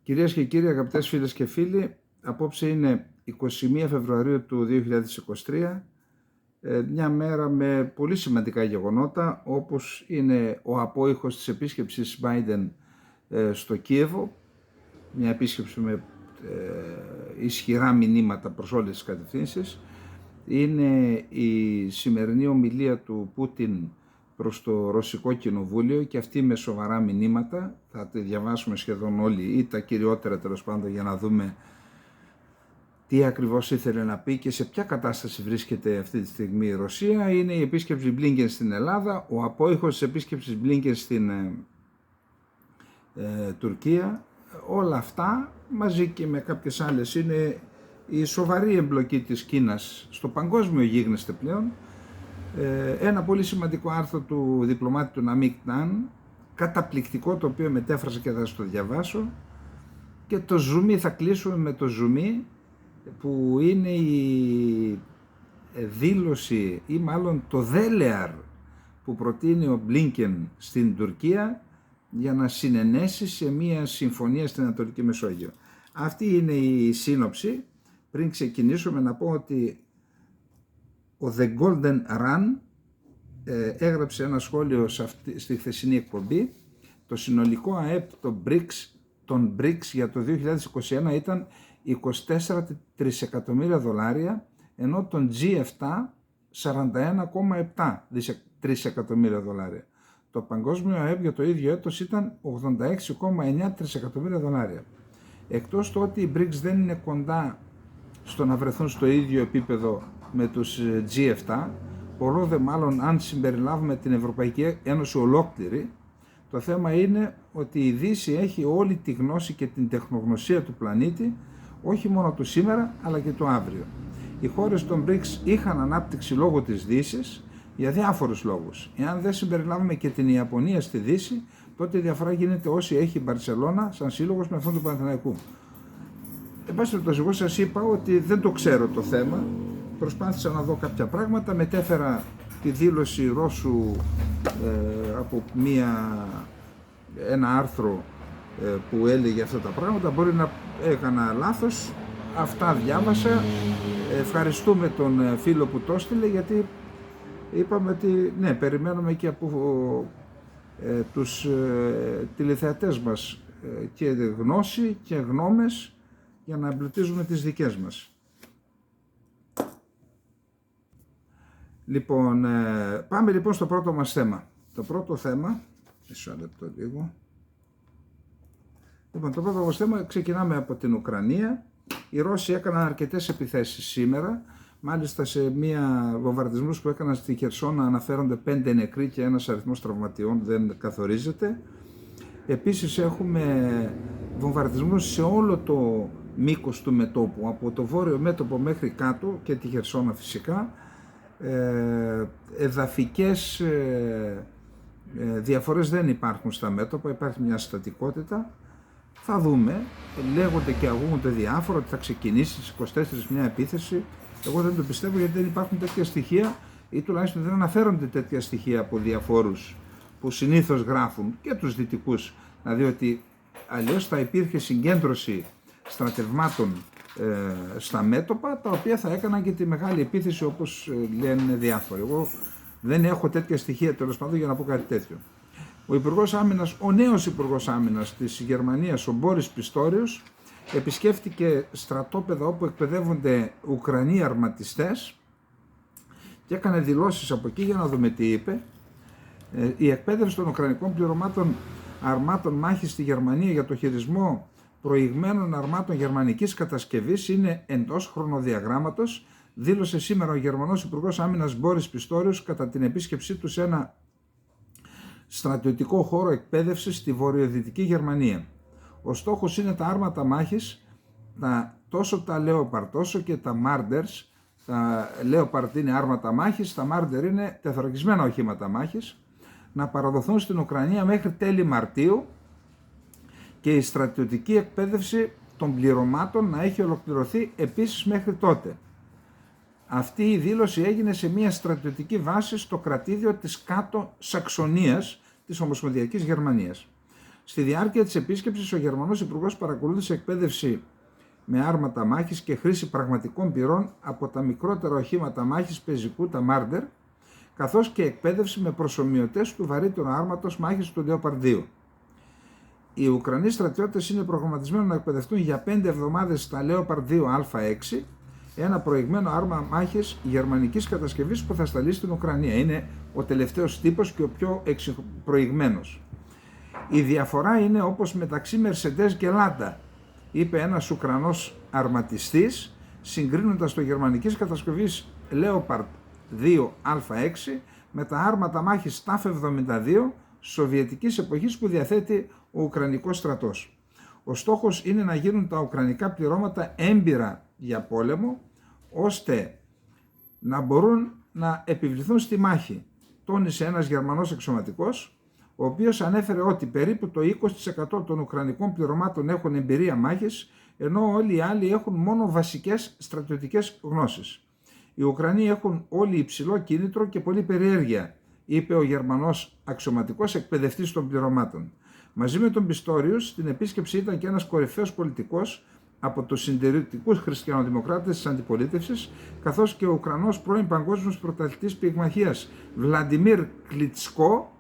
Κυρίες και κύριοι, αγαπητές φίλες και φίλοι, απόψε είναι 21 Φεβρουαρίου του 2023, μια μέρα με πολύ σημαντικά γεγονότα, όπως είναι ο απόϊχος της επίσκεψης Biden στο Κίεβο, μια επίσκεψη με ισχυρά μηνύματα προς όλες τις κατευθύνσεις. Είναι η σημερινή ομιλία του Πούτιν προς το Ρωσικό Κοινοβούλιο και αυτή με σοβαρά μηνύματα. Θα τη διαβάσουμε σχεδόν όλοι ή τα κυριότερα τέλος πάντων για να δούμε τι ακριβώς ήθελε να πει και σε ποια κατάσταση βρίσκεται αυτή τη στιγμή η Ρωσία. Είναι η επίσκεψη Μπλίνκεν στην Ελλάδα, ο απόϊχος της επίσκεψης Μπλίνκεν στην Τουρκία. Όλα αυτά μαζί και με κάποιες άλλες είναι η σοβαρή εμπλοκή της Κίνας στο παγκόσμιο γίγνεσθε πλέον. Ένα πολύ σημαντικό άρθρο του διπλωμάτη του Ναμίκ Ναν, καταπληκτικό, το οποίο μετέφρασα και θα σας το διαβάσω. Και το ζουμί, θα κλείσουμε με το ζουμί, που είναι η δήλωση ή μάλλον το δέλεαρ που προτείνει ο Μπλίνκεν στην Τουρκία για να συνενέσει σε μια συμφωνία στην Ανατολική Μεσόγειο. Αυτή είναι η σύνοψη. Πριν ξεκινήσουμε να πω ότι ο The Golden Run έγραψε ένα σχόλιο στη χθεσινή εκπομπή. Το συνολικό ΑΕΠ των BRICS για το 2021 ήταν 24 τρισεκατομμύρια δολάρια, ενώ τον G7 41,7 τρισεκατομμύρια δολάρια. Το παγκόσμιο ΑΕΠ για το ίδιο έτος ήταν 86,9 τρισεκατομμύρια δολάρια. Εκτός το ότι οι BRICS δεν είναι κοντά στο να βρεθούν στο ίδιο επίπεδο με τους G7, πολλό δε μάλλον αν συμπεριλάβουμε την Ευρωπαϊκή Ένωση ολόκληρη, το θέμα είναι ότι η Δύση έχει όλη τη γνώση και την τεχνογνωσία του πλανήτη, όχι μόνο του σήμερα αλλά και του αύριο. Οι χώρες των BRICS είχαν ανάπτυξη λόγω της Δύσης για διάφορους λόγους. Εάν δεν συμπεριλάβουμε και την Ιαπωνία στη Δύση, τότε η διαφορά γίνεται όση έχει η Μπαρσελόνα σαν σύλλογος με αυτόν του Παναθηναϊκού. Εν πάση περιπτώσει, εγώ σας είπα ότι δεν το ξέρω το θέμα. Προσπάθησα να δω κάποια πράγματα, μετέφερα τη δήλωση Ρώσου από ένα άρθρο που έλεγε αυτά τα πράγματα. Μπορεί να έκανα λάθος, αυτά διάβασα. Ευχαριστούμε τον φίλο που το έστειλε, γιατί είπαμε ότι ναι, περιμένουμε και από τους τηλεθεατές μας και γνώση και γνώμες για να εμπλουτίζουμε τις δικές μας. Λοιπόν, πάμε λοιπόν στο πρώτο μας θέμα. Το πρώτο θέμα, μισό λεπτό λίγο. Λοιπόν, το πρώτο μας θέμα, ξεκινάμε από την Ουκρανία. Οι Ρώσοι έκαναν αρκετές επιθέσεις σήμερα. Μάλιστα σε μία βομβαρδισμούς που έκαναν στη Χερσόνα αναφέρονται 5 νεκροί και ένας αριθμός τραυματιών δεν καθορίζεται. Επίσης έχουμε βομβαρδισμούς σε όλο το μήκος του μετώπου, από το βόρειο μέτωπο μέχρι κάτω και τη Χερσόνα φυσικά. Εδαφικές διαφορές δεν υπάρχουν στα μέτωπα, υπάρχει μια στατικότητα. Θα δούμε, λέγονται και αγούνται διάφορα ότι θα ξεκινήσει στις 24 μια επίθεση. Εγώ δεν το πιστεύω, γιατί δεν υπάρχουν τέτοια στοιχεία ή τουλάχιστον δεν αναφέρονται τέτοια στοιχεία από διαφόρους που συνήθως γράφουν και τους δυτικούς, δηλαδή ότι αλλιώς θα υπήρχε συγκέντρωση στρατευμάτων στα μέτωπα, τα οποία θα έκαναν και τη μεγάλη επίθεση όπως λένε διάφοροι. Εγώ δεν έχω τέτοια στοιχεία τέλος πάντων για να πω κάτι τέτοιο. Ο Υπουργός Άμυνας, ο νέος Υπουργός Άμυνας της Γερμανίας, ο Μπόρις Πιστόριος, επισκέφτηκε στρατόπεδα όπου εκπαιδεύονται Ουκρανοί αρματιστές και έκανε δηλώσεις από εκεί για να δούμε τι είπε. Η εκπαίδευση των Ουκρανικών πληρωμάτων αρμάτων μάχης στη Γερμανία για το χειρισμό προηγμένων αρμάτων γερμανικής κατασκευής είναι εντός χρονοδιαγράμματος, δήλωσε σήμερα ο Γερμανός Υπουργός Άμυνας Μπόρις Πιστόριος κατά την επίσκεψή του σε ένα στρατιωτικό χώρο εκπαίδευσης στη βορειοδυτική Γερμανία. Ο στόχος είναι τα άρματα μάχης, τόσο τα Leopard όσο και τα Marders. Τα Leopard είναι άρματα μάχης, τα Marder είναι τεθωρακισμένα οχήματα μάχης, να παραδοθούν στην Ουκρανία μέχρι τέλη Μαρτίου και η στρατιωτική εκπαίδευση των πληρωμάτων να έχει ολοκληρωθεί επίσης μέχρι τότε. Αυτή η δήλωση έγινε σε μια στρατιωτική βάση στο κρατήδιο της Κάτω Σαξονίας της Ομοσπονδιακής Γερμανίας. Στη διάρκεια της επίσκεψης, ο Γερμανός Υπουργός παρακολούθησε εκπαίδευση με άρματα μάχης και χρήση πραγματικών πυρών από τα μικρότερα οχήματα μάχης πεζικού, τα Μάρντερ, καθώς και εκπαίδευση με προσομοιωτές του βαρύτερου άρματος μάχης του Λεοπαρδίου. Οι Ουκρανοί στρατιώτες είναι προγραμματισμένοι να εκπαιδευτούν για 5 εβδομάδες στα Leopard 2 Α6, ένα προηγμένο άρμα μάχης γερμανικής κατασκευής που θα σταλεί στην Ουκρανία. Είναι ο τελευταίος τύπος και ο πιο προηγμένος. Η διαφορά είναι όπως μεταξύ Mercedes και Lada, είπε ένας Ουκρανός αρματιστής, συγκρίνοντας το γερμανικής κατασκευής Leopard 2 Α6 με τα άρματα μάχης TAF 72 σοβιετικής εποχής που διαθέτει ο Ουκρανικός στρατός. Ο στόχος είναι να γίνουν τα ουκρανικά πληρώματα έμπειρα για πόλεμο, ώστε να μπορούν να επιβληθούν στη μάχη, τόνισε ένας Γερμανός αξιωματικός, ο οποίος ανέφερε ότι περίπου το 20% των ουκρανικών πληρωμάτων έχουν εμπειρία μάχης, ενώ όλοι οι άλλοι έχουν μόνο βασικές στρατιωτικές γνώσεις. Οι Ουκρανοί έχουν όλοι υψηλό κίνητρο και πολλή περιέργεια, είπε ο Γερμανός αξιωματικός εκπαιδευτής των πληρωμάτων. Μαζί με τον Πιστόριους, στην επίσκεψη ήταν και ένας κορυφαίος πολιτικός από τους συντηρητικούς χριστιανοδημοκράτες της αντιπολίτευσης, καθώς και ο Ουκρανός πρώην παγκόσμιος πρωταθλητής πυγμαχίας Βλαντιμίρ Κλιτσκό,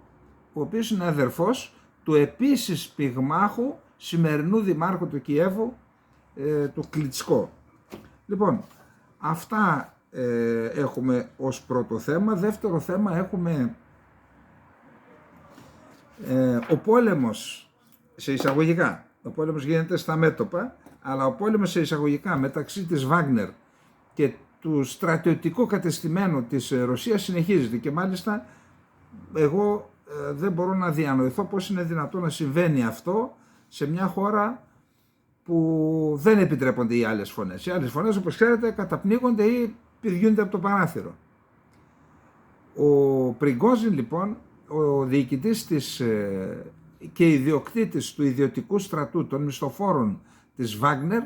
ο οποίος είναι αδερφός του επίσης πυγμάχου σημερινού δημάρχου του Κιέβου, του Κλιτσκό. Λοιπόν, αυτά έχουμε ως πρώτο θέμα. Δεύτερο θέμα έχουμε ο πόλεμος σε εισαγωγικά. Ο πόλεμος γίνεται στα μέτωπα, αλλά ο πόλεμος σε εισαγωγικά μεταξύ της Βάγνερ και του στρατιωτικού κατεστημένου της Ρωσίας συνεχίζεται και μάλιστα εγώ δεν μπορώ να διανοηθώ πώς είναι δυνατόν να συμβαίνει αυτό σε μια χώρα που δεν επιτρέπονται οι άλλες φωνές. Οι άλλες φωνές, όπως ξέρετε, καταπνίγονται ή πηδιούνται από το παράθυρο. Ο Πριγκόζιν, λοιπόν, ο διοικητής και ιδιοκτήτης του ιδιωτικού στρατού των μισθοφόρων της Βάγνερ,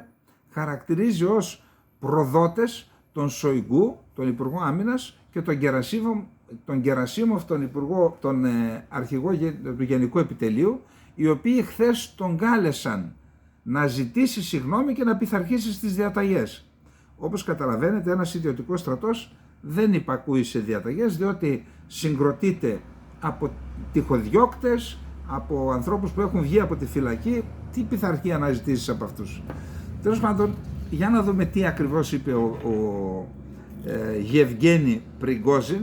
χαρακτηρίζει ως προδότες τον Σοϊγκού, τον Υπουργό Άμυνας, και τον Γερασίμοφ, τον αρχηγό του Γενικού Επιτελείου, οι οποίοι χθες τον κάλεσαν να ζητήσει συγγνώμη και να πειθαρχήσει στις διαταγές. Όπως καταλαβαίνετε, ένας ιδιωτικός στρατός δεν υπακούει σε διαταγές, διότι συγκροτείται από τυχοδιώκτες, από ανθρώπους που έχουν βγει από τη φυλακή. Τι πειθαρχία να ζητήσεις από αυτούς? Τέλος πάντων, για να δούμε τι ακριβώς είπε ο Γεβγένι Πριγκόζιν.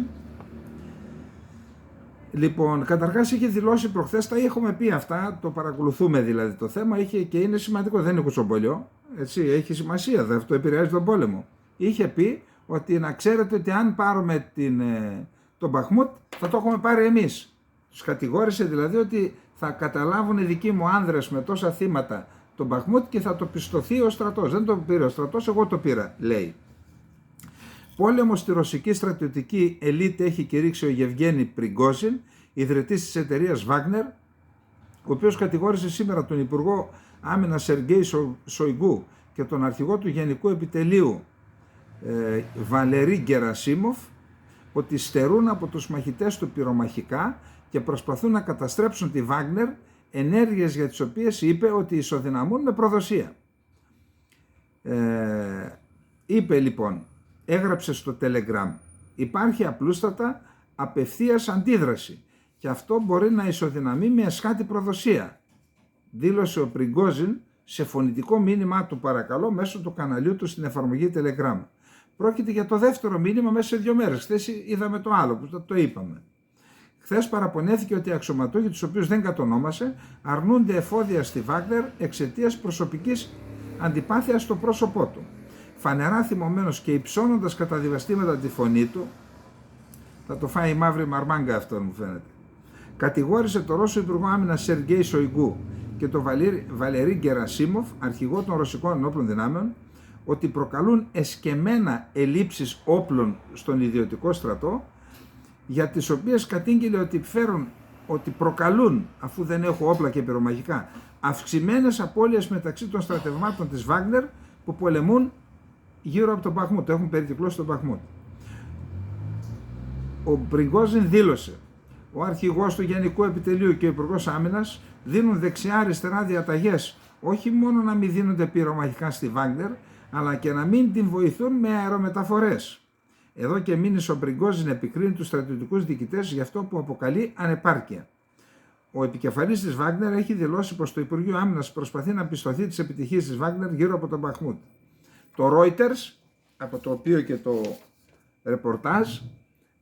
Λοιπόν, καταρχάς είχε δηλώσει προχθές, τα έχουμε πει αυτά, το παρακολουθούμε δηλαδή το θέμα, και είναι σημαντικό, δεν είναι κουτσομπολιό, έτσι, έχει σημασία, αυτό επηρεάζει τον πόλεμο. Είχε πει ότι να ξέρετε ότι αν πάρουμε τον Μπαχμούτ θα το έχουμε πάρει εμείς. Τους κατηγόρησε δηλαδή ότι θα καταλάβουν οι δικοί μου άνδρες με τόσα θύματα τον Μπαχμούτ και θα το πιστωθεί ο στρατός. Δεν το πήρε ο στρατός, εγώ το πήρα, λέει. Πόλεμο στη ρωσική στρατιωτική ελίτ έχει κηρύξει ο Γεβγένι Πριγκόζιν, ιδρυτής της εταιρείας Βάγνερ, ο οποίος κατηγόρησε σήμερα τον Υπουργό Άμυνας Σεργέη Σοϊγκού και τον αρχηγό του Γενικού Επιτελείου Βαλερί Γκερασίμοφ ότι στερούν από τους μαχητές του πυρομαχικά και προσπαθούν να καταστρέψουν τη Βάγνερ, ενέργειες για τις οποίες είπε ότι ισοδυναμούν με προδοσία. Είπε λοιπόν, έγραψε στο Telegram, υπάρχει απλούστατα απευθείας αντίδραση και αυτό μπορεί να ισοδυναμεί με εσχάτη προδοσία, δήλωσε ο Πριγκόζιν σε φωνητικό μήνυμά του, παρακαλώ, μέσω του καναλιού του στην εφαρμογή Telegram. Πρόκειται για το δεύτερο μήνυμα μέσα σε 2 μέρες. Χθες είδαμε το άλλο που το είπαμε. Χθες παραπονέθηκε ότι οι αξιωματούχοι, τους οποίους δεν κατονόμασε, αρνούνται εφόδια στη Βάγνερ εξαιτίας προσωπικής αντιπάθειας στο πρόσωπό του. Φανερά θυμωμένος και υψώνοντας κατά διβαστήματα τη φωνή του, θα το φάει η μαύρη μαρμάγκα αυτό μου φαίνεται, κατηγόρησε το Ρώσο Υπουργό Άμυνας Σεργέη Σοϊγκού και τον Βαλερί Γκερασίμοφ, αρχηγό των ρωσικών ενόπλων δυνάμεων, ότι προκαλούν εσκεμμένα ελλείψεις όπλων στον ιδιωτικό στρατό, για τις οποίες κατήγγειλε ότι προκαλούν, αφού δεν έχουν όπλα και πυρομαχικά, αυξημένες απώλειες μεταξύ των στρατευμάτων της Βάγνερ που πολεμούν γύρω από τον Μπαχμούτ, έχουν περικυκλώσει τον Μπαχμούτ. Ο Πριγκόζιν δήλωσε ο αρχηγός του Γενικού Επιτελείου και ο Υπουργός Άμυνας δίνουν δεξιά-αριστερά διαταγές, όχι μόνο να μην δίνονται πυρομαχικά στη Βάγνερ, αλλά και να μην την βοηθούν με αερομεταφορές. Εδώ και μήνες ο Πριγκόζιν επικρίνει τους στρατιωτικούς διοικητές για αυτό που αποκαλεί ανεπάρκεια. Ο επικεφαλής της Βάγνερ έχει δηλώσει πως το Υπουργείο Άμυνας προσπαθεί να πιστωθεί τις επιτυχίες της Βάγνερ γύρω από τον Μπαχμούτ. Το Reuters, από το οποίο και το ρεπορτάζ,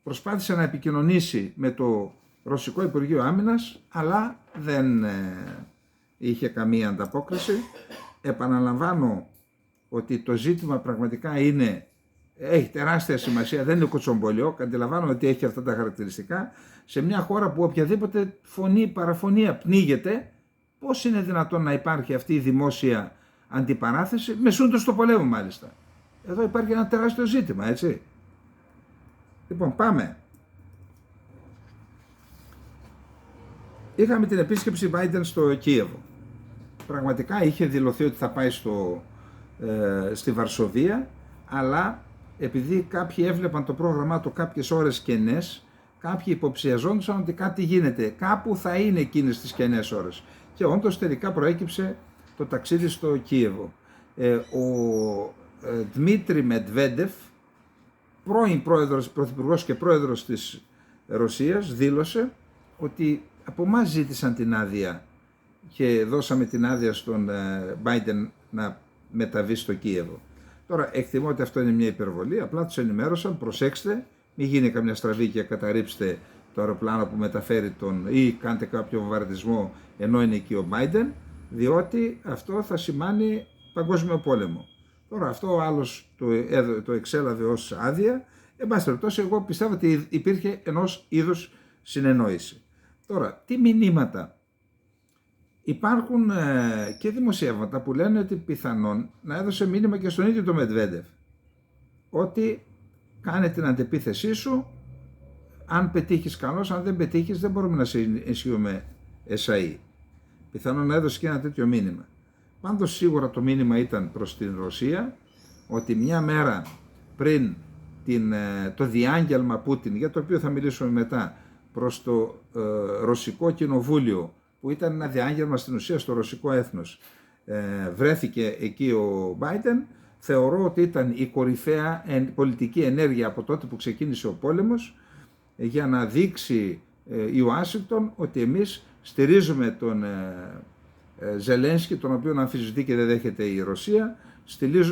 προσπάθησε να επικοινωνήσει με το Ρωσικό Υπουργείο Άμυνας, αλλά δεν είχε καμία ανταπόκριση. Επαναλαμβάνω ότι το ζήτημα πραγματικά έχει τεράστια σημασία, δεν είναι κουτσομπολιό, αντιλαμβάνομαι ότι έχει αυτά τα χαρακτηριστικά. Σε μια χώρα που οποιαδήποτε φωνή, παραφωνία πνίγεται, πώς είναι δυνατόν να υπάρχει αυτή η δημόσια αντιπαράθεση, μεσούντος στο πολέμο μάλιστα. Εδώ υπάρχει ένα τεράστιο ζήτημα, έτσι. Λοιπόν, πάμε. Είχαμε την επίσκεψη Biden στο Κίεβο. Πραγματικά είχε δηλωθεί ότι θα πάει στη Βαρσοβία, αλλά επειδή κάποιοι έβλεπαν το πρόγραμμά του κάποιες ώρες κενές, κάποιοι υποψιαζόντουσαν ότι κάτι γίνεται, κάπου θα είναι εκείνες τις κενές ώρες. Και όντως τελικά προέκυψε το ταξίδι στο Κίεβο. Ο Δημήτρη Μετβέντεφ, πρώην πρωθυπουργός και πρόεδρος της Ρωσίας, δήλωσε ότι από εμάς ζήτησαν την άδεια και δώσαμε την άδεια στον Biden να μεταβεί στο Κίεβο. Τώρα εκτιμώ ότι αυτό είναι μια υπερβολή, απλά τους ενημέρωσαν, προσέξτε, μην γίνει καμιά στραβή και καταρρύψετε το αεροπλάνο που μεταφέρει ή κάντε κάποιο βομβαρδισμό ενώ είναι εκεί ο Biden, διότι αυτό θα σημάνει παγκόσμιο πόλεμο. Τώρα αυτό ο άλλος το εξέλαβε ως άδεια. Εν πάση περιπτώσει, εγώ πιστεύω ότι υπήρχε ενός είδους συνεννόηση. Τώρα, τι μηνύματα? Υπάρχουν και δημοσιεύματα που λένε ότι πιθανόν να έδωσε μήνυμα και στον ίδιο το Μετβέντεφ, ότι κάνε την αντεπίθεσή σου, αν πετύχεις καλώς, αν δεν πετύχεις δεν μπορούμε να σε ισχύουμε εσαΐ. Πιθανόν να έδωσε και ένα τέτοιο μήνυμα. Πάντως σίγουρα το μήνυμα ήταν προς την Ρωσία ότι μια μέρα πριν το διάγγελμα Πούτιν, για το οποίο θα μιλήσουμε μετά, προς το Ρωσικό Κοινοβούλιο, που ήταν ένα διάγγελμα στην ουσία στο ρωσικό έθνος, βρέθηκε εκεί ο Biden, θεωρώ ότι ήταν η κορυφαία πολιτική ενέργεια από τότε που ξεκίνησε ο πόλεμος, για να δείξει η Ουάσιγκτον ότι εμείς στηρίζουμε τον Ζελένσκι, τον οποίο αμφισβητεί και δεν δέχεται η Ρωσία,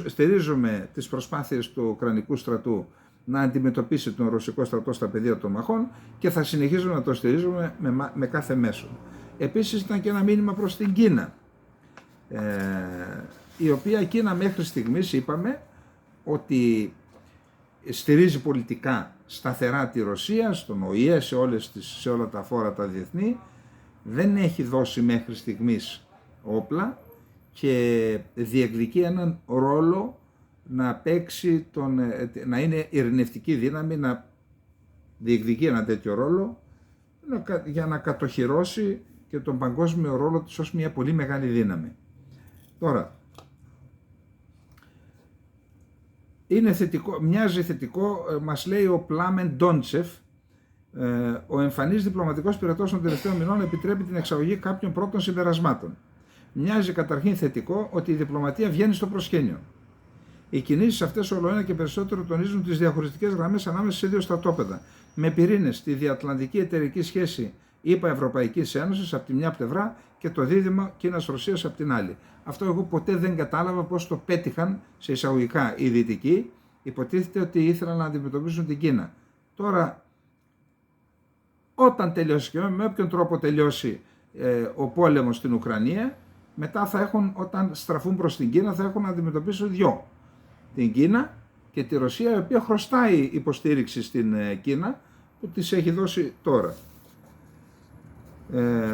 στηρίζουμε τις προσπάθειες του Ουκρανικού στρατού να αντιμετωπίσει τον ρωσικό στρατό στα πεδία των μαχών και θα συνεχίζουμε να το στηρίζουμε με κάθε μέσο. Επίσης ήταν και ένα μήνυμα προς την Κίνα, η οποία Κίνα μέχρι στιγμής είπαμε ότι στηρίζει πολιτικά σταθερά τη Ρωσία, στον ΟΗΕ, σε όλα τα φόρα τα διεθνή, δεν έχει δώσει μέχρι στιγμής όπλα και διεκδικεί έναν ρόλο να παίξει, να είναι ειρηνευτική δύναμη, να διεκδικεί ένα τέτοιο ρόλο για να κατοχυρώσει και τον παγκόσμιο ρόλο της ως μια πολύ μεγάλη δύναμη. Τώρα, είναι θετικό, μοιάζει θετικό, μας λέει ο Πλάμεν Ντόντσεφ, ο εμφανής διπλωματικός πειρατός των τελευταίων μηνών επιτρέπει την εξαγωγή κάποιων πρώτων συμπερασμάτων. Μοιάζει καταρχήν θετικό ότι η διπλωματία βγαίνει στο προσκήνιο. Οι κινήσεις αυτές ολοένα και περισσότερο τονίζουν τις διαχωριστικές γραμμές ανάμεσα σε δύο στρατόπεδα, με πυρήνες τη διατλαντική εταιρική σχέση ΗΠΑ Ευρωπαϊκής Ένωσης από τη μια πλευρά και το δίδυμο Κίνας-Ρωσίας από την άλλη. Αυτό εγώ ποτέ δεν κατάλαβα πώς το πέτυχαν σε εισαγωγικά οι Δυτικοί. Υποτίθεται ότι ήθελαν να αντιμετωπίσουν την Κίνα. Τώρα, όταν τελειώσει και με όποιον τρόπο τελειώσει ο πόλεμος στην Ουκρανία, μετά όταν στραφούν προς την Κίνα θα έχουν να αντιμετωπίσουν δυο. Την Κίνα και τη Ρωσία, η οποία χρωστάει υποστήριξη στην Κίνα που της έχει δώσει τώρα.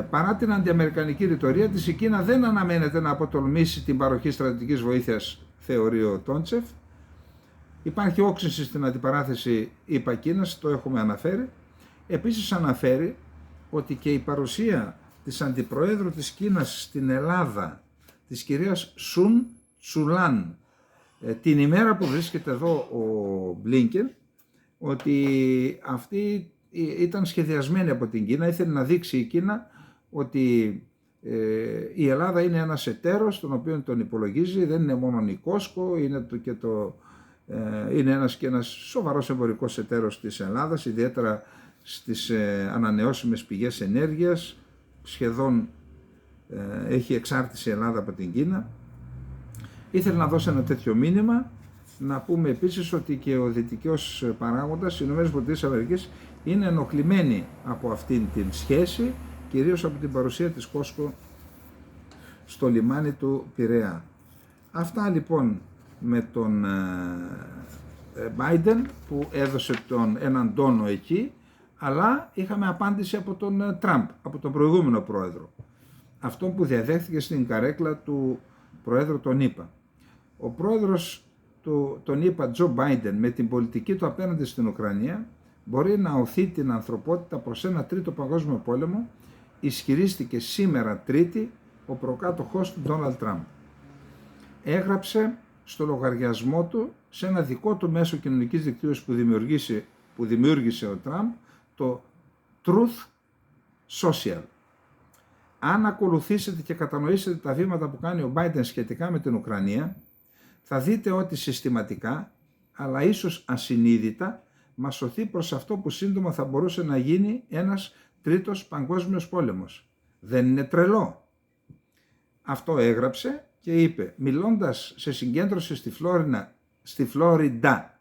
Παρά την αντιαμερικανική ρητορία της, η Κίνα δεν αναμένεται να αποτολμήσει την παροχή στρατιωτικής βοήθειας, θεωρεί ο Τόντσεφ. Υπάρχει όξυνση στην αντιπαράθεση ΗΠΑ-Κίνας, το έχουμε αναφέρει. Επίσης αναφέρει ότι και η παρουσία της αντιπροέδρου της Κίνας στην Ελλάδα, της κυρίας Σουν Τσουλάν, την ημέρα που βρίσκεται εδώ ο Μπλίνκεν, ότι αυτή ήταν σχεδιασμένη από την Κίνα. Ήθελε να δείξει η Κίνα ότι η Ελλάδα είναι ένας εταίρος τον οποίο τον υπολογίζει, δεν είναι μόνο η Κόσκο, είναι ένας σοβαρός εμπορικός εταίρος της Ελλάδας, ιδιαίτερα στις ανανεώσιμες πηγές ενέργειας. Σχεδόν έχει εξάρτηση η Ελλάδα από την Κίνα. Ήθελε να δώσει ένα τέτοιο μήνυμα. Να πούμε επίσης ότι και ο δυτικός παράγοντας, οι ΗΠΑ, είναι ενοχλημένοι από αυτήν την σχέση, κυρίως από την παρουσία της Κόσκο στο λιμάνι του Πειραιά. Αυτά λοιπόν με τον Biden που έδωσε έναν τόνο εκεί, αλλά είχαμε απάντηση από τον Τραμπ, από τον προηγούμενο πρόεδρο. Αυτό που διαδέχθηκε στην καρέκλα του πρόεδρου των ΗΠΑ. Ο πρόεδρος των ΗΠΑ, Τζο Μπάιντεν, με την πολιτική του απέναντι στην Ουκρανία, μπορεί να οθεί την ανθρωπότητα προς ένα τρίτο παγκόσμιο πόλεμο, ισχυρίστηκε σήμερα Τρίτη ο προκάτοχός του Ντόναλντ Τραμπ. Έγραψε στο λογαριασμό του, σε ένα δικό του μέσο κοινωνικής δικτύωσης που δημιούργησε ο Τραμπ, το Truth Social. Αν ακολουθήσετε και κατανοήσετε τα βήματα που κάνει ο Biden σχετικά με την Ουκρανία, θα δείτε ότι συστηματικά, αλλά ίσως ασυνείδητα, μας σωθεί προς αυτό που σύντομα θα μπορούσε να γίνει ένας τρίτος παγκόσμιος πόλεμος. Δεν είναι τρελό? Αυτό έγραψε και είπε, μιλώντας σε συγκέντρωση στη Φλόριντα,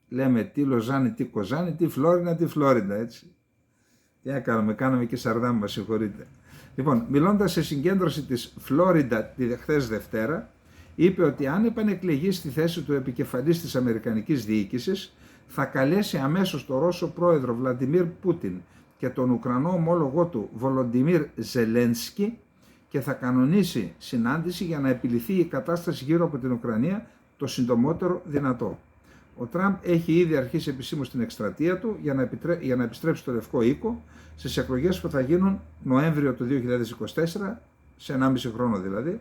λέμε τι Λοζάνη, τι Κοζάνη, τι Φλόρινα, τι Φλόριντα, έτσι. Τι έκαναμε, κάναμε και σαρδάμ, μας συγχωρείτε. Λοιπόν, μιλώντας σε συγκέντρωση της Φλόριντα τη χθες Δευτέρα, είπε ότι αν επανεκλεγεί στη θέση του επικεφαλής της Αμερικανικής διοίκησης, θα καλέσει αμέσως τον Ρώσο πρόεδρο Βλαντιμίρ Πούτιν και τον Ουκρανό ομόλογό του Βολοντιμίρ Ζελένσκι και θα κανονίσει συνάντηση για να επιληθεί η κατάσταση γύρω από την Ουκρανία το συντομότερο δυνατό. Ο Τραμπ έχει ήδη αρχίσει επισήμως την εκστρατεία του για να επιστρέψει στο Λευκό Οίκο στις εκλογές που θα γίνουν Νοέμβριο του 2024, σε 1,5 χρόνο δηλαδή.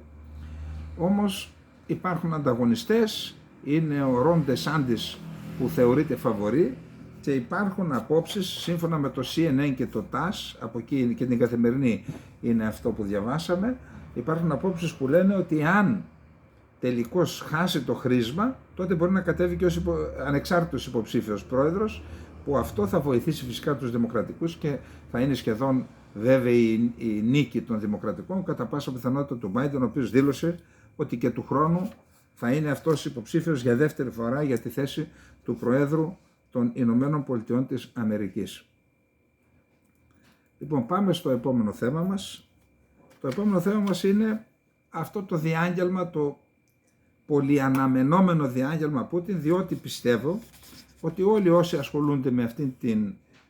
Όμως υπάρχουν ανταγωνιστές, είναι ο Ρον Ντεσάντις που θεωρείται φαβορί και υπάρχουν απόψεις, σύμφωνα με το CNN και το TASS, από εκεί και την Καθημερινή είναι αυτό που διαβάσαμε, υπάρχουν απόψεις που λένε ότι αν τελικώς χάσει το χρήσμα, τότε μπορεί να κατέβει και ως ανεξάρτητος υποψήφιος πρόεδρος, που αυτό θα βοηθήσει φυσικά τους δημοκρατικούς και θα είναι σχεδόν βέβαιη η νίκη των δημοκρατικών, κατά πάσα πιθανότητα του Biden, ο οποίος δήλωσε ότι και του χρόνου θα είναι αυτός υποψήφιος για δεύτερη φορά για τη θέση του Προέδρου των Ηνωμένων Πολιτειών της Αμερικής. Λοιπόν, πάμε στο επόμενο θέμα μας. Το επόμενο θέμα μας είναι αυτό το διάγγελμα, το πολυαναμενόμενο διάγγελμα Πούτιν, διότι πιστεύω ότι όλοι όσοι ασχολούνται με αυτήν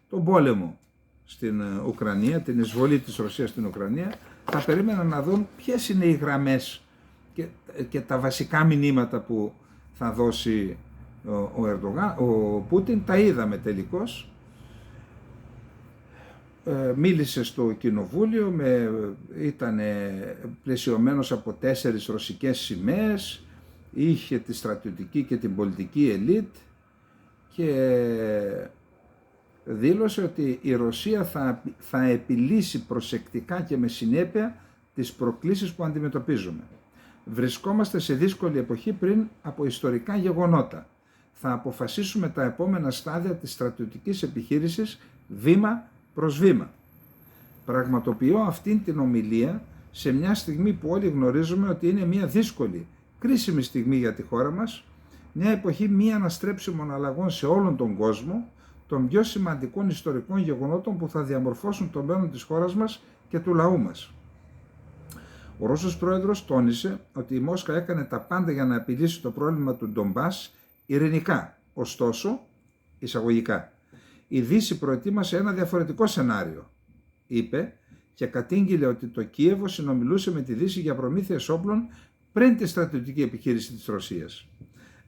τον πόλεμο στην Ουκρανία, την εισβολή της Ρωσίας στην Ουκρανία, θα περίμεναν να δουν ποιες είναι οι γραμμές και τα βασικά μηνύματα που θα δώσει ο Πούτιν. Τα είδαμε τελικώς. Μίλησε στο κοινοβούλιο, ήταν πλαισιωμένος από 4 ρωσικές σημαίες, είχε τη στρατιωτική και την πολιτική ελίτ και δήλωσε ότι η Ρωσία θα επιλύσει προσεκτικά και με συνέπεια τις προκλήσεις που αντιμετωπίζουμε. Βρισκόμαστε σε δύσκολη εποχή πριν από ιστορικά γεγονότα. Θα αποφασίσουμε τα επόμενα στάδια της στρατιωτικής επιχείρησης βήμα προς βήμα. Πραγματοποιώ αυτήν την ομιλία σε μια στιγμή που όλοι γνωρίζουμε ότι είναι μια δύσκολη, κρίσιμη στιγμή για τη χώρα μας, μια εποχή μη αναστρέψιμων αλλαγών σε όλον τον κόσμο, των πιο σημαντικών ιστορικών γεγονότων που θα διαμορφώσουν το μέλλον της χώρας μας και του λαού μας. Ο Ρώσος πρόεδρος τόνισε ότι η Μόσχα έκανε τα πάντα για να επιλύσει το πρόβλημα του Ντομπάς ειρηνικά. Ωστόσο, εισαγωγικά, η Δύση προετοίμασε ένα διαφορετικό σενάριο, είπε, και κατήγγειλε ότι το Κίεβο συνομιλούσε με τη Δύση για προμήθειες όπλων πριν τη στρατιωτική επιχείρηση της Ρωσίας.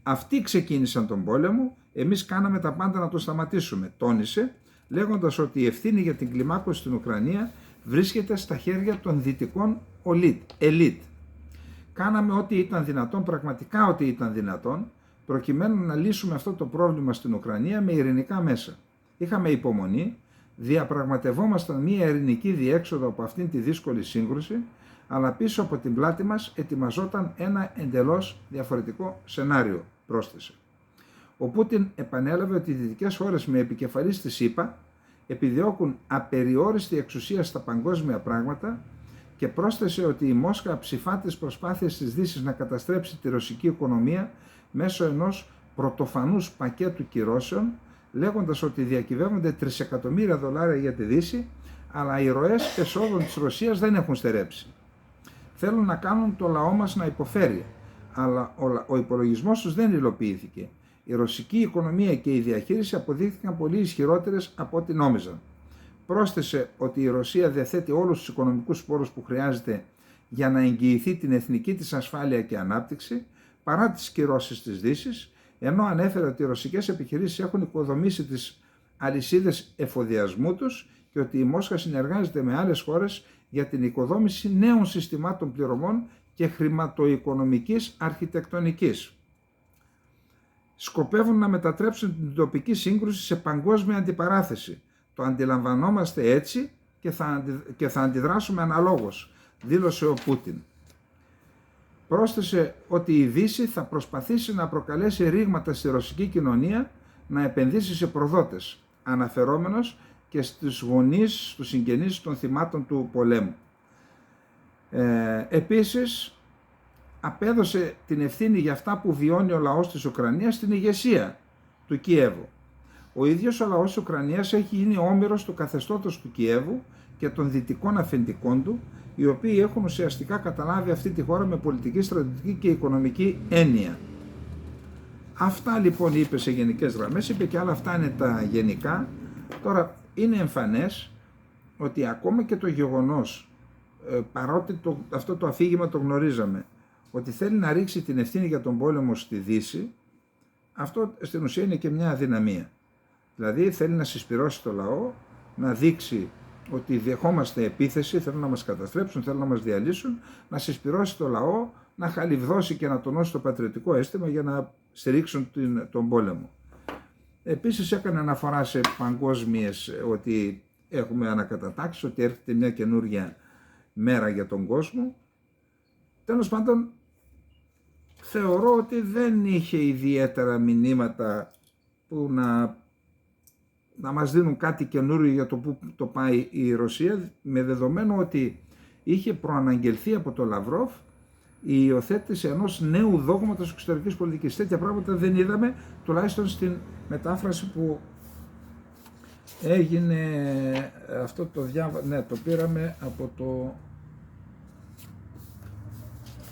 Αυτοί ξεκίνησαν τον πόλεμο, εμείς κάναμε τα πάντα να το σταματήσουμε, τόνισε, λέγοντας ότι η ευθύνη για την κλιμάκωση στην Ουκρανία βρίσκεται στα χέρια των δυτικών ελίτ. Κάναμε ό,τι ήταν δυνατόν, πραγματικά ό,τι ήταν δυνατόν, προκειμένου να λύσουμε αυτό το πρόβλημα στην Ουκρανία με ειρηνικά μέσα. Είχαμε υπομονή, διαπραγματευόμασταν μια ειρηνική διέξοδο από αυτήν τη δύσκολη σύγκρουση, αλλά πίσω από την πλάτη μας ετοιμαζόταν ένα εντελώς διαφορετικό σενάριο, πρόσθεσε. Ο Πούτιν επανέλαβε ότι οι δυτικές χώρες με επικεφαλής της ΗΠΑ επιδιώκουν απεριόριστη εξουσία στα παγκόσμια πράγματα και πρόσθεσε ότι η Μόσχα ψηφά τις προσπάθειες της Δύσης να καταστρέψει τη ρωσική οικονομία μέσω ενός πρωτοφανούς πακέτου κυρώσεων, λέγοντας ότι διακυβεύονται $3 εκατομμύρια για τη Δύση, αλλά οι ροές εσόδων της Ρωσίας δεν έχουν στερέψει. Θέλουν να κάνουν το λαό μας να υποφέρει, αλλά ο υπολογισμός τους δεν υλοποιήθηκε. Η ρωσική οικονομία και η διαχείριση αποδείχθηκαν πολύ ισχυρότερες από ό,τι νόμιζαν. Πρόσθεσε ότι η Ρωσία διαθέτει όλους τους οικονομικούς πόρους που χρειάζεται για να εγγυηθεί την εθνική της ασφάλεια και ανάπτυξη, παρά τις κυρώσεις της Δύσης, ενώ ανέφερε ότι οι ρωσικές επιχειρήσεις έχουν οικοδομήσει τις αλυσίδες εφοδιασμού τους και ότι η Μόσχα συνεργάζεται με άλλες χώρες για την οικοδόμηση νέων συστημάτων πληρωμών και χρηματοοικονομικής αρχιτεκτονικής. Σκοπεύουν να μετατρέψουν την τοπική σύγκρουση σε παγκόσμια αντιπαράθεση. Το αντιλαμβανόμαστε έτσι και θα αντιδράσουμε αναλόγως, δήλωσε ο Πούτιν. Πρόσθεσε ότι η Δύση θα προσπαθήσει να προκαλέσει ρήγματα στη ρωσική κοινωνία να επενδύσει σε προδότες, αναφερόμενος και στους γονείς, στους συγγενείς των θυμάτων του πολέμου. Επίσης, απέδωσε την ευθύνη για αυτά που βιώνει ο λαός της Ουκρανίας στην ηγεσία του Κιέβου. Ο ίδιος ο λαός της Ουκρανίας έχει γίνει όμηρος του καθεστώτος του Κιέβου και των δυτικών αφεντικών του, οι οποίοι έχουν ουσιαστικά καταλάβει αυτή τη χώρα με πολιτική, στρατιωτική και οικονομική έννοια. Αυτά λοιπόν είπε σε γενικές γραμμές, είπε και άλλα αυτά είναι τα γενικά. Τώρα είναι εμφανές ότι ακόμα και το γεγονός, παρότι αυτό το αφήγημα το γνωρίζαμε, ότι θέλει να ρίξει την ευθύνη για τον πόλεμο στη Δύση, αυτό στην ουσία είναι και μια αδυναμία. Δηλαδή θέλει να συσπυρώσει το λαό, να δείξει ότι δεχόμαστε επίθεση, θέλουν να μας καταστρέψουν, θέλουν να μας διαλύσουν, να συσπυρώσει το λαό, να χαλιβδώσει και να τονώσει το πατριωτικό αίσθημα για να στηρίξουν τον πόλεμο. Επίσης έκανε αναφορά σε παγκόσμιες, ότι έχουμε ανακατατάξεις, ότι έρχεται μια καινούργια μέρα για τον κόσμο. Τέλος πάντων, θεωρώ ότι δεν είχε ιδιαίτερα μηνύματα που να μας δίνουν κάτι καινούριο για το που το πάει η Ρωσία, με δεδομένο ότι είχε προαναγγελθεί από τον Λαυρόφ η υιοθέτηση ενός νέου δόγματος εξωτερικής πολιτικής. Τέτοια πράγματα δεν είδαμε, τουλάχιστον στην μετάφραση που έγινε, αυτό το πήραμε από το...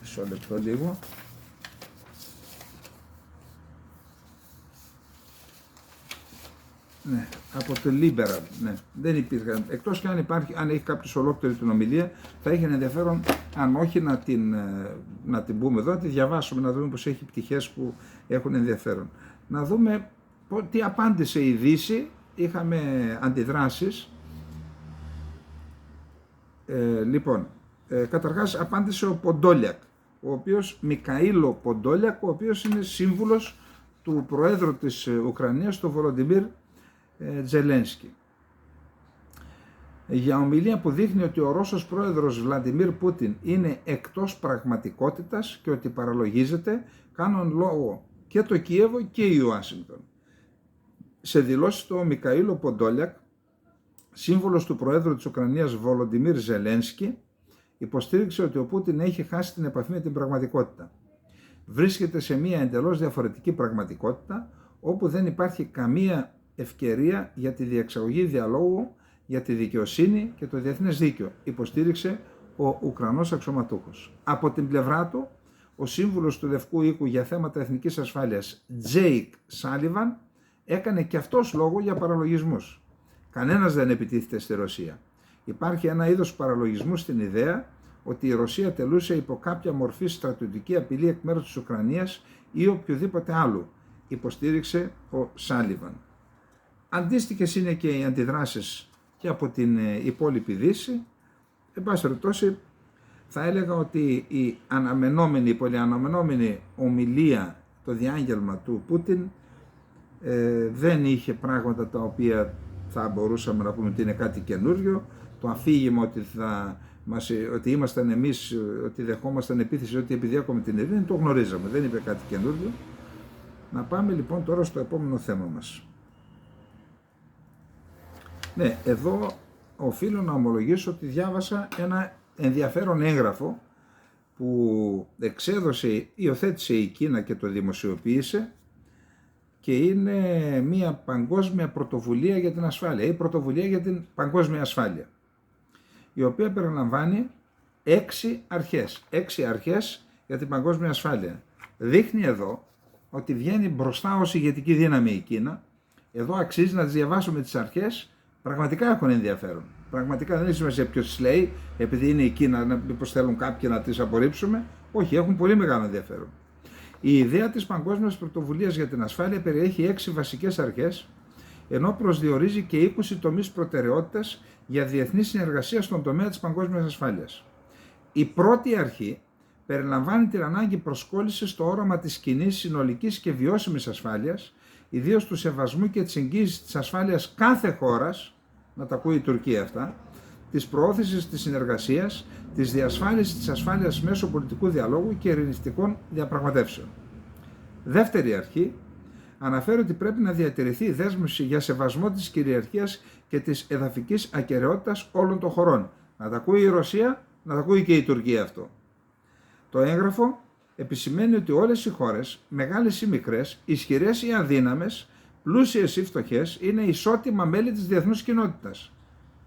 Μισό λεπτό λίγο. Ναι, από το Liberal, ναι, δεν υπήρχαν, εκτός και αν έχει κάποιος ολόκληρη την ομιλία, θα είχε ενδιαφέρον, αν όχι να την πούμε εδώ, να τη διαβάσουμε, να δούμε πως έχει πτυχές που έχουν ενδιαφέρον. Να δούμε τι απάντησε η Δύση, είχαμε αντιδράσεις. Καταρχάς απάντησε ο Ποντόλιακ, Μικαήλο Ποντόλιακ, ο οποίος είναι σύμβουλος του Προέδρου της Ουκρανίας, του Βολοντιμίρ Ζελένσκι, για ομιλία που δείχνει ότι ο Ρώσος πρόεδρος Βλαντιμίρ Πούτιν είναι εκτός πραγματικότητας και ότι παραλογίζεται, κάνουν λόγο και το Κίεβο και η Ουάσιγκτον. Σε δηλώσεις του, ο Μικαήλο Ποντόλιακ, σύμβολος του Προέδρου της Ουκρανίας Βολοντιμίρ Ζελένσκι, υποστήριξε ότι ο Πούτιν έχει χάσει την επαφή με την πραγματικότητα. Βρίσκεται σε μια εντελώς διαφορετική πραγματικότητα, όπου δεν υπάρχει καμία ευκαιρία για τη διεξαγωγή διαλόγου για τη δικαιοσύνη και το διεθνές δίκαιο, υποστήριξε ο Ουκρανός αξιωματούχος. Από την πλευρά του, ο σύμβουλος του Λευκού Οίκου για θέματα εθνικής ασφάλειας, Τζέικ Σάλιβαν, έκανε και αυτός λόγο για παραλογισμούς. Κανένας δεν επιτίθεται στη Ρωσία. Υπάρχει ένα είδος παραλογισμού στην ιδέα ότι η Ρωσία τελούσε υπό κάποια μορφή στρατιωτική απειλή εκ μέρους της Ουκρανίας ή οποιοδήποτε άλλου, υποστήριξε ο Σάλιβαν. Αντίστοιχες είναι και οι αντιδράσεις και από την υπόλοιπη Δύση. Εν πάση περιπτώσει, θα έλεγα ότι η πολυαναμενόμενη ομιλία, το διάγγελμα του Πούτιν, δεν είχε πράγματα τα οποία θα μπορούσαμε να πούμε ότι είναι κάτι καινούριο. Το αφήγημα ότι ήμασταν εμείς, ότι δεχόμασταν επίθεση, ότι επιδιώκουμε την ειρήνη, το γνωρίζαμε, δεν είπε κάτι καινούριο. Να πάμε λοιπόν τώρα στο επόμενο θέμα μας. Ναι, εδώ οφείλω να ομολογήσω ότι διάβασα ένα ενδιαφέρον έγγραφο που υιοθέτησε η Κίνα και το δημοσιοποίησε, και είναι μια παγκόσμια πρωτοβουλία για την ασφάλεια ή πρωτοβουλία για την παγκόσμια ασφάλεια, η οποία περιλαμβάνει 6 αρχές για την παγκόσμια ασφάλεια. Δείχνει εδώ ότι βγαίνει μπροστά ως ηγετική δύναμη η Κίνα. Εδώ αξίζει να τις διαβάσουμε τις αρχές, πραγματικά έχουν ενδιαφέρον. Πραγματικά δεν έχει σημασία ποιος τις λέει, επειδή είναι η Κίνα, μήπως θέλουν κάποιοι να τις απορρίψουμε. Όχι, έχουν πολύ μεγάλο ενδιαφέρον. Η ιδέα της Παγκόσμιας Πρωτοβουλίας για την Ασφάλεια περιέχει 6 βασικές αρχές, ενώ προσδιορίζει και 20 τομείς προτεραιότητας για διεθνή συνεργασία στον τομέα της παγκόσμιας ασφάλειας. Η πρώτη αρχή περιλαμβάνει την ανάγκη προσκόλλησης στο όραμα της κοινής, συνολικής και βιώσιμης ασφάλειας, ιδίως του σεβασμού και της εγγύησης της ασφάλειας κάθε χώρας, να τα ακούει η Τουρκία αυτά, της προώθησης της συνεργασίας, της διασφάλισης της ασφάλειας μέσω πολιτικού διαλόγου και ειρηνιστικών διαπραγματεύσεων. Δεύτερη αρχή αναφέρει ότι πρέπει να διατηρηθεί η δέσμευση για σεβασμό της κυριαρχίας και της εδαφικής ακεραιότητας όλων των χωρών. Να τα ακούει η Ρωσία, να τα ακούει και η Τουρκία αυτό. Το έγγραφο επισημαίνει ότι όλες οι χώρες, μεγάλες ή μικρές, ισχυρές ή αδύναμες, πλούσιες ή φτωχές, είναι ισότιμα μέλη της διεθνούς κοινότητας.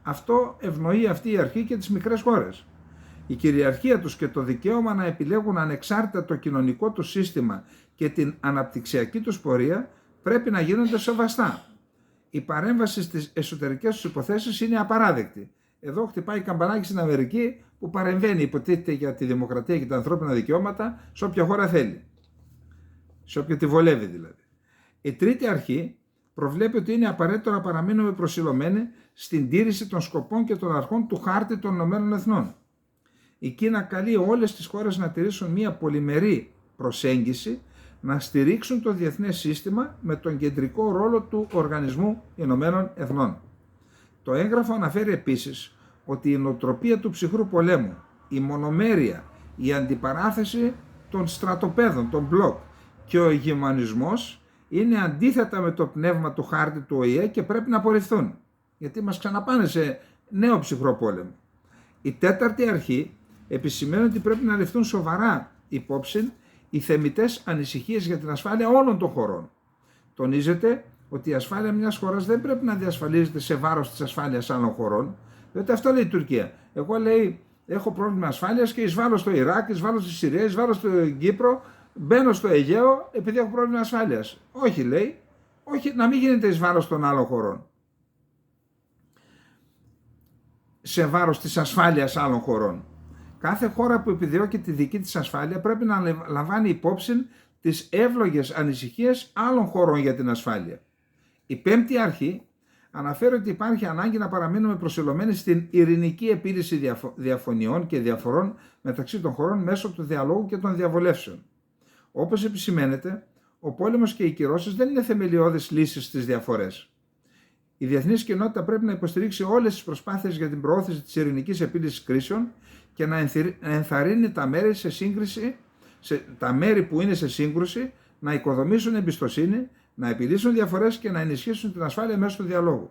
Αυτό ευνοεί αυτή η αρχή και τις μικρές χώρες. Η κυριαρχία τους και το δικαίωμα να επιλέγουν ανεξάρτητα το κοινωνικό τους σύστημα και την αναπτυξιακή τους πορεία πρέπει να γίνονται σεβαστά. Η παρέμβαση στις εσωτερικές τους υποθέσεις είναι απαράδεκτη. Εδώ χτυπάει καμπανάκι στην Αμερική που παρεμβαίνει, υποτίθεται, για τη δημοκρατία και τα ανθρώπινα δικαιώματα σε όποια χώρα θέλει. Σε όποια τη βολεύει δηλαδή. Η τρίτη αρχή προβλέπει ότι είναι απαραίτητο να παραμείνουμε προσιλωμένοι στην τήρηση των σκοπών και των αρχών του Χάρτη των Ηνωμένων Εθνών. Η Κίνα καλεί όλες τις χώρες να τηρήσουν μια πολυμερή προσέγγιση, να στηρίξουν το διεθνές σύστημα με τον κεντρικό ρόλο του Οργανισμού Ηνωμένων Εθνών. Το έγγραφο αναφέρει επίσης ότι η νοοτροπία του ψυχρού πολέμου, η μονομέρεια, η αντιπαράθεση των στρατοπέδων, των μπλοκ και ο ηγεμονισμός είναι αντίθετα με το πνεύμα του χάρτη του ΟΗΕ και πρέπει να απορριφθούν, γιατί μας ξαναπάνε σε νέο ψυχρό πόλεμο. Η τέταρτη αρχή επισημαίνει ότι πρέπει να ληφθούν σοβαρά υπόψη οι θεμιτές ανησυχίες για την ασφάλεια όλων των χωρών. Τονίζεται ότι η ασφάλεια μιας χώρας δεν πρέπει να διασφαλίζεται σε βάρος της ασφάλειας άλλων χωρών, διότι αυτό λέει η Τουρκία. Εγώ, λέει, έχω πρόβλημα ασφάλειας και εισβάλλω στο Ιράκ, εισβάλλω στη Συρία, εισβάλλω στην Κύπρο, μπαίνω στο Αιγαίο επειδή έχω πρόβλημα ασφάλειας. Όχι, λέει, όχι, να μην γίνεται εις βάρος των άλλων χωρών. Σε βάρος της ασφάλειας άλλων χωρών. Κάθε χώρα που επιδιώκει τη δική της ασφάλεια πρέπει να λαμβάνει υπόψη τις εύλογες ανησυχίες άλλων χωρών για την ασφάλεια. Η πέμπτη αρχή αναφέρει ότι υπάρχει ανάγκη να παραμείνουμε προσιλωμένοι στην ειρηνική επίλυση διαφωνιών και διαφορών μεταξύ των χωρών μέσω του διαλόγου και των διαβολεύσεων. Όπως επισημαίνεται, ο πόλεμος και οι κυρώσεις δεν είναι θεμελιώδεις λύσεις στις διαφορές. Η διεθνής κοινότητα πρέπει να υποστηρίξει όλες τις προσπάθειες για την προώθηση της ειρηνικής επίλυσης κρίσεων και να ενθαρρύνει τα μέρη που είναι σε σύγκρουση να οικοδομήσουν εμπιστοσύνη, να επιλύσουν διαφορές και να ενισχύσουν την ασφάλεια μέσω του διαλόγου.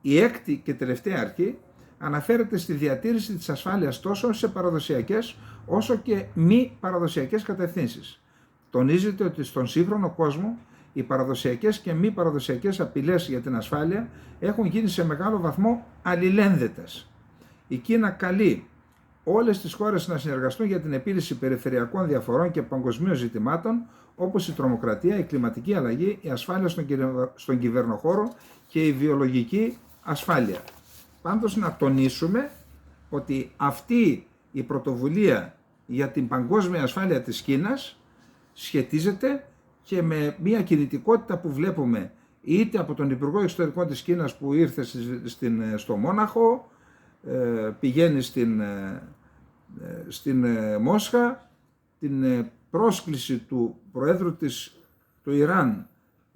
Η έκτη και τελευταία αρχή αναφέρεται στη διατήρηση της ασφάλειας τόσο σε παραδοσιακές όσο και μη παραδοσιακές κατευθύνσεις. Τονίζεται ότι στον σύγχρονο κόσμο οι παραδοσιακές και μη παραδοσιακές απειλές για την ασφάλεια έχουν γίνει σε μεγάλο βαθμό αλληλένδετες. Η Κίνα καλεί όλες τις χώρες να συνεργαστούν για την επίλυση περιφερειακών διαφορών και παγκοσμίων ζητημάτων, όπως η τρομοκρατία, η κλιματική αλλαγή, η ασφάλεια στον κυβερνοχώρο και η βιολογική ασφάλεια. Πάντως να τονίσουμε ότι αυτή η πρωτοβουλία για την παγκόσμια ασφάλεια της Κίνας σχετίζεται και με μια κινητικότητα που βλέπουμε είτε από τον Υπουργό Εξωτερικών της Κίνας που ήρθε στο Μόναχο, πηγαίνει στην Μόσχα, την πρόσκληση του Προέδρου του Ιράν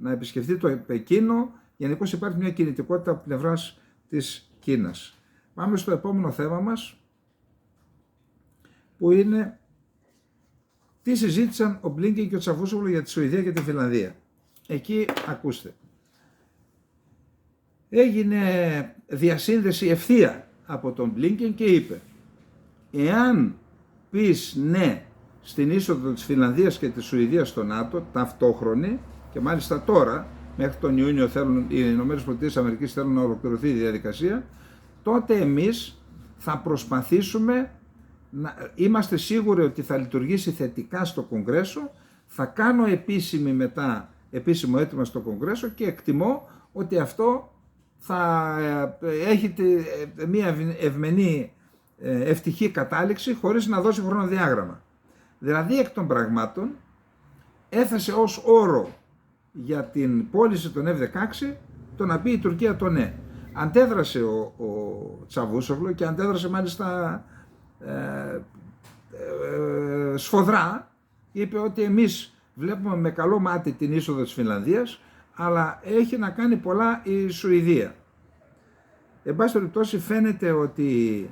να επισκεφτεί το Πεκίνο. Γενικώς υπάρχει μια κινητικότητα από πλευράς της Κίνας. Πάμε στο επόμενο θέμα μας, που είναι τι συζήτησαν ο Μπλίνκεν και ο Τσαβούσογλου για τη Σουηδία και τη Φινλανδία. Εκεί ακούστε. Έγινε διασύνδεση ευθεία από τον Μπλίνκεν και είπε: εάν πεις ναι στην είσοδο της Φινλανδίας και της Σουηδίας στο ΝΑΤΟ ταυτόχρονη, και μάλιστα τώρα, μέχρι τον Ιούνιο οι ΗΠΑ θέλουν να ολοκληρωθεί η διαδικασία, τότε εμείς θα προσπαθήσουμε είμαστε σίγουροι ότι θα λειτουργήσει θετικά στο Κογκρέσο, θα κάνω επίσημο αίτημα στο Κογκρέσο και εκτιμώ ότι αυτό θα έχει μια ευμενή ευτυχή κατάληξη χωρίς να δώσει χρονοδιάγραμμα. Δηλαδή εκ των πραγμάτων έθεσε ως όρο για την πώληση των F-16 το να πει η Τουρκία το ναι. Αντέδρασε ο Τσαβούσογλου και αντέδρασε μάλιστα σφοδρά. Είπε ότι εμείς βλέπουμε με καλό μάτι την είσοδο της Φινλανδίας, αλλά έχει να κάνει πολλά η Σουηδία. Εν πάση περιπτώσει φαίνεται ότι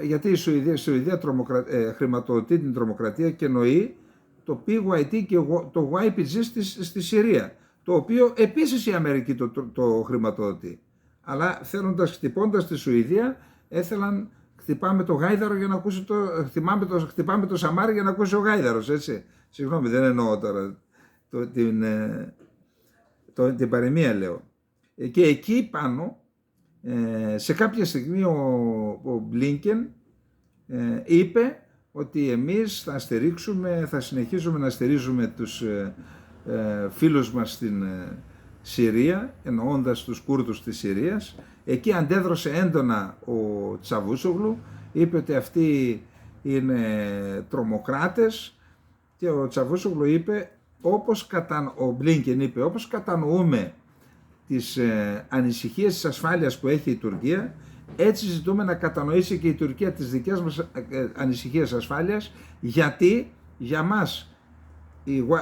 γιατί η Σουηδία χρηματοδοτεί την τρομοκρατία και εννοεί το PYT και το YPG στη Συρία, το οποίο επίσης η Αμερική το χρηματοδοτεί. Αλλά χτυπώντας τη Σουηδία έθελαν χτυπάμε το γάιδαρο για να ακούσει χτυπάμε το σαμάρι για να ακούσει ο γάιδαρος, έτσι. Συγγνώμη, δεν εννοώ τώρα την παροιμία λέω. Και εκεί πάνω σε κάποια στιγμή ο Μπλίνκεν είπε ότι εμείς θα συνεχίσουμε να στηρίζουμε τους φίλους μας στην Συρία, εννοώντας τους Κούρδους της Συρίας. Εκεί αντέδρωσε έντονα ο Τσαβούσογλου, είπε ότι αυτοί είναι τρομοκράτες και ο Τσαβούσογλου είπε, ο Μπλίνκεν είπε, όπως κατανοούμε τις ανησυχίες της ασφάλειας που έχει η Τουρκία, έτσι ζητούμε να κατανοήσει και η Τουρκία τις δικές μας ανησυχίες ασφάλειας, γιατί για μας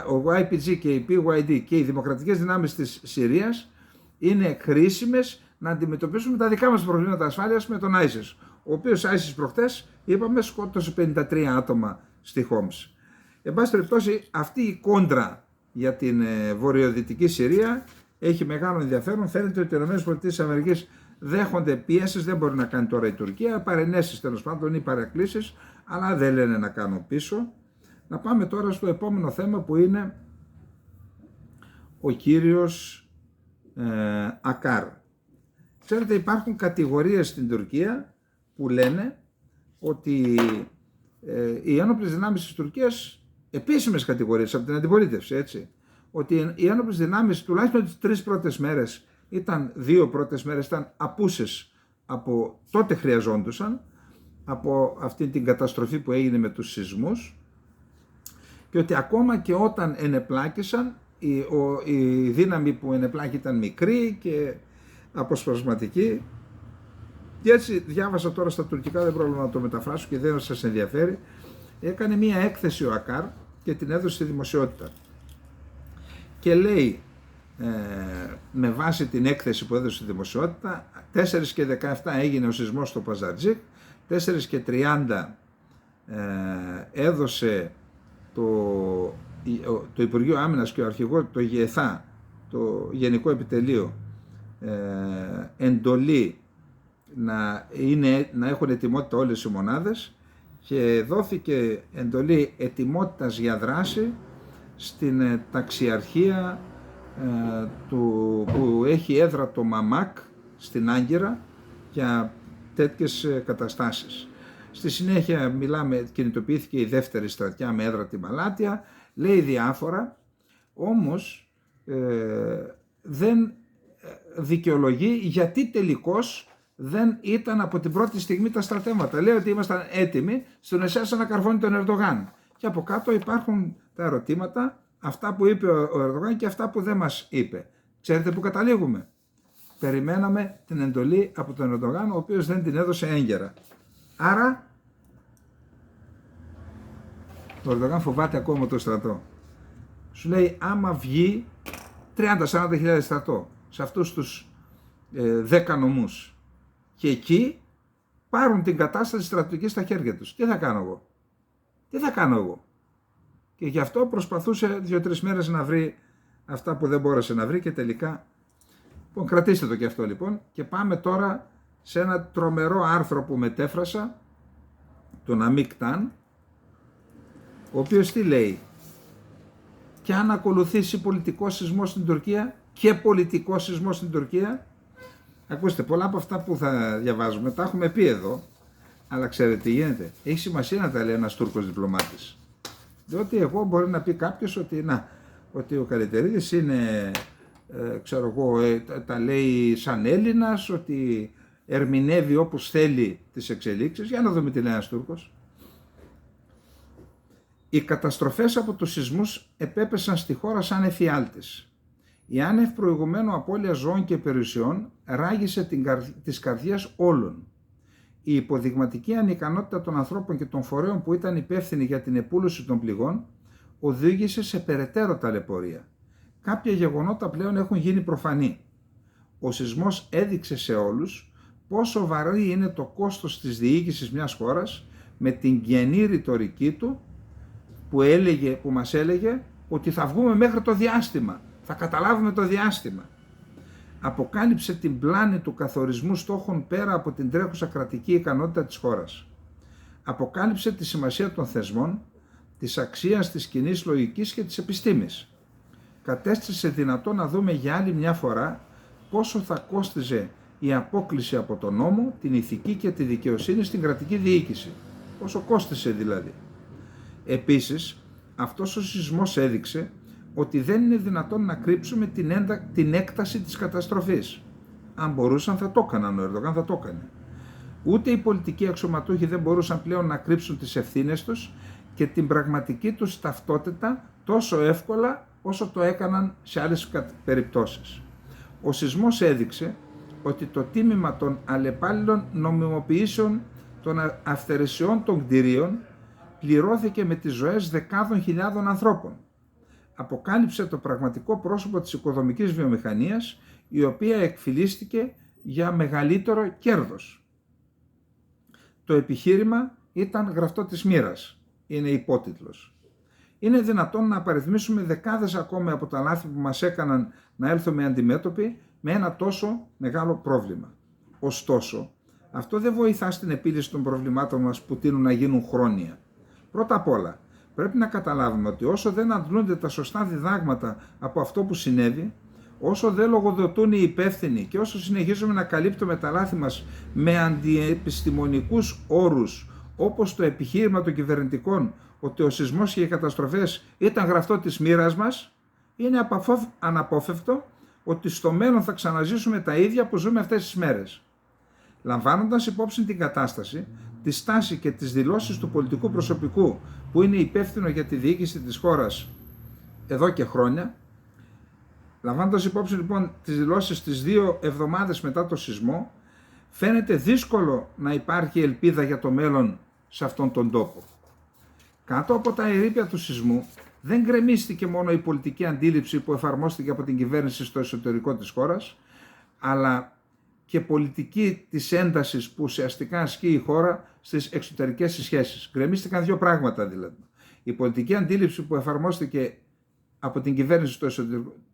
ο YPG και η PYD και οι δημοκρατικές δυνάμεις της Συρίας είναι χρήσιμες να αντιμετωπίσουμε τα δικά μας προβλήματα ασφάλειας με τον ISIS, ο οποίος ISIS προχτές είπαμε σκότωσε 53 άτομα στη Χόμς. Εν πάση περιπτώσει αυτή η κόντρα για την βορειοδυτική Συρία έχει μεγάλο ενδιαφέρον. Φαίνεται ότι οι ΗΠΑ δέχονται πιέσεις, δεν μπορεί να κάνει τώρα η Τουρκία, παρενέσεις τέλος πάντων ή παρεκκλήσεις, αλλά δεν λένε να κάνουν πίσω. Να πάμε τώρα στο επόμενο θέμα που είναι ο κύριος Ακάρ. Ξέρετε, υπάρχουν κατηγορίες στην Τουρκία που λένε ότι οι ένοπλες δυνάμεις της Τουρκίας, επίσημες κατηγορίες από την αντιπολίτευση, έτσι, ότι οι ένοπλες δυνάμεις τουλάχιστον τις 3 πρώτες μέρες δύο πρώτες μέρες ήταν απούσες από τότε χρειαζόντουσαν, από αυτή την καταστροφή που έγινε με τους σεισμούς, και ότι ακόμα και όταν ενεπλάκησαν η δύναμη που ενεπλάκη ήταν μικρή και αποσπασματική. Και έτσι διάβασα τώρα στα τουρκικά, δεν πρόβλημα να το μεταφράσω και δεν σας ενδιαφέρει. Έκανε μία έκθεση ο Ακάρ και την έδωσε στη δημοσιότητα και λέει με βάση την έκθεση που έδωσε στη δημοσιότητα, 4 και 17 έγινε ο σεισμός στο Παζαρτζίκ, 4 και 30 έδωσε το Υπουργείο Άμυνας και ο αρχηγός, το ΓΕΘΑ, το Γενικό Επιτελείο, εντολή να έχουν ετοιμότητα όλες οι μονάδες, και δόθηκε εντολή ετοιμότητας για δράση στην ταξιαρχία που έχει έδρα το Μαμάκ στην Άγκυρα για τέτοιες καταστάσεις. Στη συνέχεια κινητοποιήθηκε η δεύτερη στρατιά με έδρα τη Μαλάτια, λέει διάφορα, όμως δεν δικαιολογεί γιατί τελικώς δεν ήταν από την πρώτη στιγμή τα στρατεύματα. Λέει ότι ήμασταν έτοιμοι στον Εσέα να καρφώνει τον Ερντογάν. Και από κάτω υπάρχουν τα ερωτήματα, αυτά που είπε ο Ερντογάν και αυτά που δεν μας είπε. Ξέρετε που καταλήγουμε? Περιμέναμε την εντολή από τον Ερντογάν, ο οποίος δεν την έδωσε έγκαιρα. Άρα ο Ερντογάν φοβάται ακόμα το στρατό. Σου λέει, άμα βγει 30-40 χιλιάδες στρατό σε αυτούς τους 10 νομούς. Και εκεί πάρουν την κατάσταση στρατιωτική στα χέρια τους. Τι θα κάνω εγώ. Και γι' αυτό προσπαθούσε 2-3 μέρες να βρει αυτά που δεν μπόρεσε να βρει και τελικά. Λοιπόν, κρατήστε το και αυτό λοιπόν. Και πάμε τώρα σε ένα τρομερό άρθρο που μετέφρασα, τον Αμίκ Ταν, ο οποίος τι λέει? Και αν ακολουθήσει πολιτικό σεισμό στην Τουρκία και πολιτικό σεισμό στην Τουρκία. Ακούστε, πολλά από αυτά που θα διαβάζουμε τα έχουμε πει εδώ, αλλά ξέρετε τι γίνεται? Έχει σημασία να τα λέει ένας Τούρκος διπλωμάτης. Διότι εγώ μπορεί να πει κάποιος ότι ο Καλυτερίδης είναι, τα λέει σαν Έλληνας, ότι ερμηνεύει όπως θέλει τις εξελίξεις. Για να δούμε τι λέει ένας Τούρκος. Οι καταστροφές από τους σεισμούς επέπεσαν στη χώρα σαν εφιάλτης. Η άνευ προηγουμένου απώλεια ζώων και περιουσιών ράγισε τις καρδιές όλων. Η υποδειγματική ανικανότητα των ανθρώπων και των φορέων που ήταν υπεύθυνοι για την επούλωση των πληγών οδήγησε σε περαιτέρω ταλαιπωρία. Κάποια γεγονότα πλέον έχουν γίνει προφανή. Ο σεισμός έδειξε σε όλους πόσο βαρύ είναι το κόστος της διοίκησης μιας χώρας, με την κενή ρητορική του που μας έλεγε ότι θα βγούμε μέχρι το διάστημα, θα καταλάβουμε το διάστημα. Αποκάλυψε την πλάνη του καθορισμού στόχων πέρα από την τρέχουσα κρατική ικανότητα της χώρας. Αποκάλυψε τη σημασία των θεσμών, της αξίας της κοινής λογικής και της επιστήμης. Κατέστησε δυνατό να δούμε για άλλη μια φορά πόσο θα κόστιζε η απόκλιση από τον νόμο, την ηθική και τη δικαιοσύνη στην κρατική διοίκηση. Πόσο κόστισε δηλαδή. Επίσης, αυτός ο σεισμός έδειξε ότι δεν είναι δυνατόν να κρύψουμε την έκταση της καταστροφής. Αν μπορούσαν θα το έκαναν, ο Ερντογάν θα το έκανε. Ούτε οι πολιτικοί αξιωματούχοι δεν μπορούσαν πλέον να κρύψουν τις ευθύνες τους και την πραγματική τους ταυτότητα τόσο εύκολα όσο το έκαναν σε άλλες περιπτώσεις. Ο σεισμός έδειξε ότι το τίμημα των αλλεπάλληλων νομιμοποιήσεων των αυθαιρεσιών των κτηρίων πληρώθηκε με τις ζωές δεκάδων χιλιάδων ανθρώπων. Αποκάλυψε το πραγματικό πρόσωπο της οικοδομικής βιομηχανίας, η οποία εκφυλίστηκε για μεγαλύτερο κέρδος. Το επιχείρημα ήταν γραφτό της μοίρας, είναι υπότιτλος. Είναι δυνατόν να απαριθμίσουμε δεκάδες ακόμα από τα λάθη που μας έκαναν να έλθουμε αντιμέτωποι με ένα τόσο μεγάλο πρόβλημα. Ωστόσο, αυτό δεν βοηθά στην επίλυση των προβλημάτων μας που τείνουν να γίνουν χρόνια. Πρώτα απ' όλα, πρέπει να καταλάβουμε ότι όσο δεν αντλούνται τα σωστά διδάγματα από αυτό που συνέβη, όσο δεν λογοδοτούν οι υπεύθυνοι και όσο συνεχίζουμε να καλύπτουμε τα λάθη μας με αντιεπιστημονικούς όρους, όπως το επιχείρημα των κυβερνητικών ότι ο σεισμός και οι καταστροφές ήταν γραφτό της μοίρας μας, είναι αναπόφευκτο ότι στο μέλλον θα ξαναζήσουμε τα ίδια που ζούμε αυτές τις μέρες. Λαμβάνοντας υπόψη την κατάσταση, τη στάση και τις δηλώσεις του πολιτικού προσωπικού που είναι υπεύθυνο για τη διοίκηση της χώρας εδώ και χρόνια, λαμβάνοντας υπόψη λοιπόν τις δηλώσεις τις 2 εβδομάδες μετά το σεισμό, φαίνεται δύσκολο να υπάρχει ελπίδα για το μέλλον σε αυτόν τον τόπο. Κάτω από τα ερείπια του σεισμού δεν γκρεμίστηκε μόνο η πολιτική αντίληψη που εφαρμόστηκε από την κυβέρνηση στο εσωτερικό της χώρας, αλλά και πολιτική της έντασης που ουσιαστικά ασκεί η χώρα στις εξωτερικές σχέσεις. Γκρεμίστηκαν 2 πράγματα δηλαδή. Η πολιτική αντίληψη που εφαρμόστηκε από την κυβέρνηση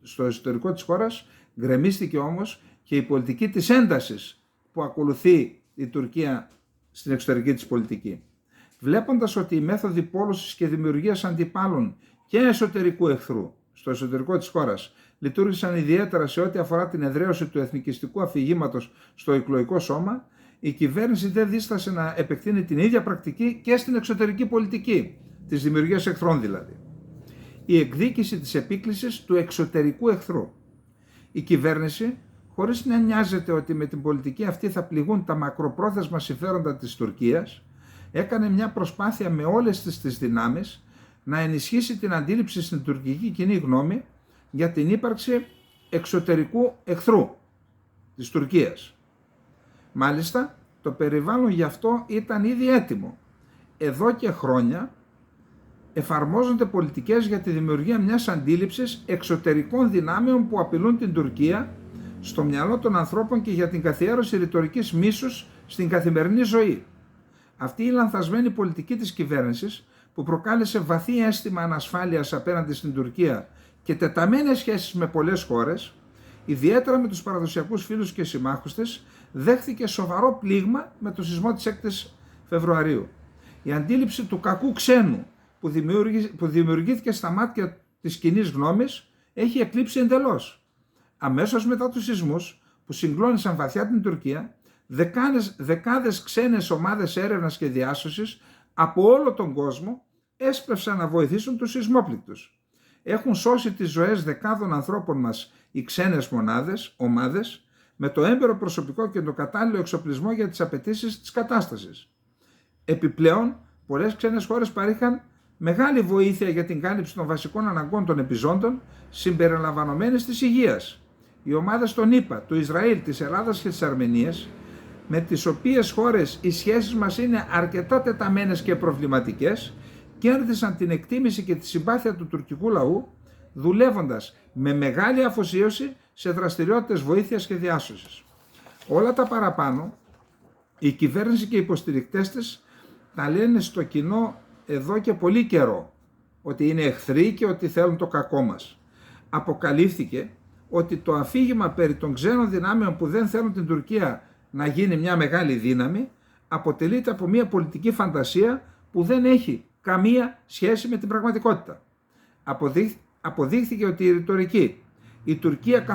στο εσωτερικό της χώρας, γκρεμίστηκε όμως και η πολιτική της έντασης που ακολουθεί η Τουρκία στην εξωτερική της πολιτική. Βλέποντας ότι οι μέθοδοι πόλωσης και δημιουργίας αντιπάλων και εσωτερικού εχθρού στο εσωτερικό της χώρας λειτουργήσαν ιδιαίτερα σε ό,τι αφορά την εδραίωση του εθνικιστικού αφηγήματος στο εκλογικό σώμα, η κυβέρνηση δεν δίστασε να επεκτείνει την ίδια πρακτική και στην εξωτερική πολιτική, της δημιουργίας εχθρών δηλαδή. Η εκδίκηση της επίκλησης του εξωτερικού εχθρού. Η κυβέρνηση, χωρίς να νοιάζεται ότι με την πολιτική αυτή θα πληγούν τα μακροπρόθεσμα συμφέροντα της Τουρκίας, έκανε μια προσπάθεια με όλες τις δυνάμεις να ενισχύσει την αντίληψη στην τουρκική κοινή γνώμη για την ύπαρξη εξωτερικού εχθρού της Τουρκίας. Μάλιστα, το περιβάλλον γι' αυτό ήταν ήδη έτοιμο. Εδώ και χρόνια εφαρμόζονται πολιτικές για τη δημιουργία μιας αντίληψης εξωτερικών δυνάμεων που απειλούν την Τουρκία στο μυαλό των ανθρώπων και για την καθιέρωση ρητορικής μίσους στην καθημερινή ζωή. Αυτή η λανθασμένη πολιτική της κυβέρνησης, που προκάλεσε βαθύ αίσθημα ανασφάλειας απέναντι στην Τουρκία και τεταμένες σχέσεις με πολλές χώρες, ιδιαίτερα με τους παραδοσιακούς φίλους και συμμάχους της, δέχθηκε σοβαρό πλήγμα με το σεισμό της 6ης Φεβρουαρίου. Η αντίληψη του κακού ξένου που δημιουργήθηκε στα μάτια της κοινής γνώμης έχει εκλείψει εντελώς. Αμέσως μετά τους σεισμούς που συγκλώνησαν βαθιά την Τουρκία, δεκάδες ξένες ομάδες έρευνας και διάσωσης από όλο τον κόσμο έσπευσαν να βοηθήσουν τους σεισμόπληκτους. Έχουν σώσει τις ζωές δεκάδων ανθρώπων μας οι ξένες ομάδες, με το έμπειρο προσωπικό και τον κατάλληλο εξοπλισμό για τις απαιτήσεις της κατάστασης. Επιπλέον, πολλές ξένες χώρες παρήχαν μεγάλη βοήθεια για την κάλυψη των βασικών αναγκών των επιζώντων, συμπεριλαμβανομένης της υγείας. Οι ομάδες των ΗΠΑ, του Ισραήλ, της Ελλάδας και της Αρμενίας, με τις οποίες χώρες οι σχέσεις μας είναι αρκετά τεταμένες και προβληματικές, κέρδισαν την εκτίμηση και τη συμπάθεια του τουρκικού λαού, δουλεύοντας με μεγάλη αφοσίωση σε δραστηριότητες βοήθειας και διάσωσης. Όλα τα παραπάνω, η κυβέρνηση και οι υποστηρικτές της τα λένε στο κοινό εδώ και πολύ καιρό, ότι είναι εχθροί και ότι θέλουν το κακό μας. Αποκαλύφθηκε ότι το αφήγημα περί των ξένων δυνάμεων που δεν θέλουν την Τουρκία να γίνει μια μεγάλη δύναμη αποτελείται από μια πολιτική φαντασία που δεν έχει καμία σχέση με την πραγματικότητα. Αποδείχθηκε ότι η ρητορική «η Τουρκία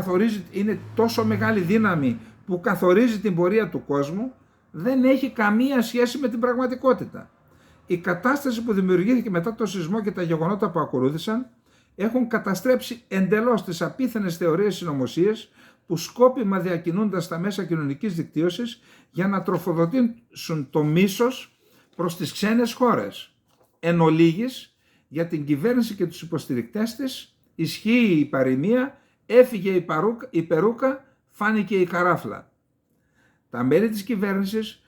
είναι τόσο μεγάλη δύναμη που καθορίζει την πορεία του κόσμου» δεν έχει καμία σχέση με την πραγματικότητα. Η κατάσταση που δημιουργήθηκε μετά το σεισμό και τα γεγονότα που ακολούθησαν έχουν καταστρέψει εντελώς τις απίθανες θεωρίες συνωμοσίες που σκόπιμα διακινούνται στα μέσα κοινωνικής δικτύωσης για να τροφοδοτήσουν το μίσος προς τις ξένες χώρες. Εν ολίγης, για την κυβέρνηση και τους υποστηρικτές της ισχύει η παροιμία «έφυγε η περούκα, φάνηκε η καράφλα». Τα μέλη της κυβέρνησης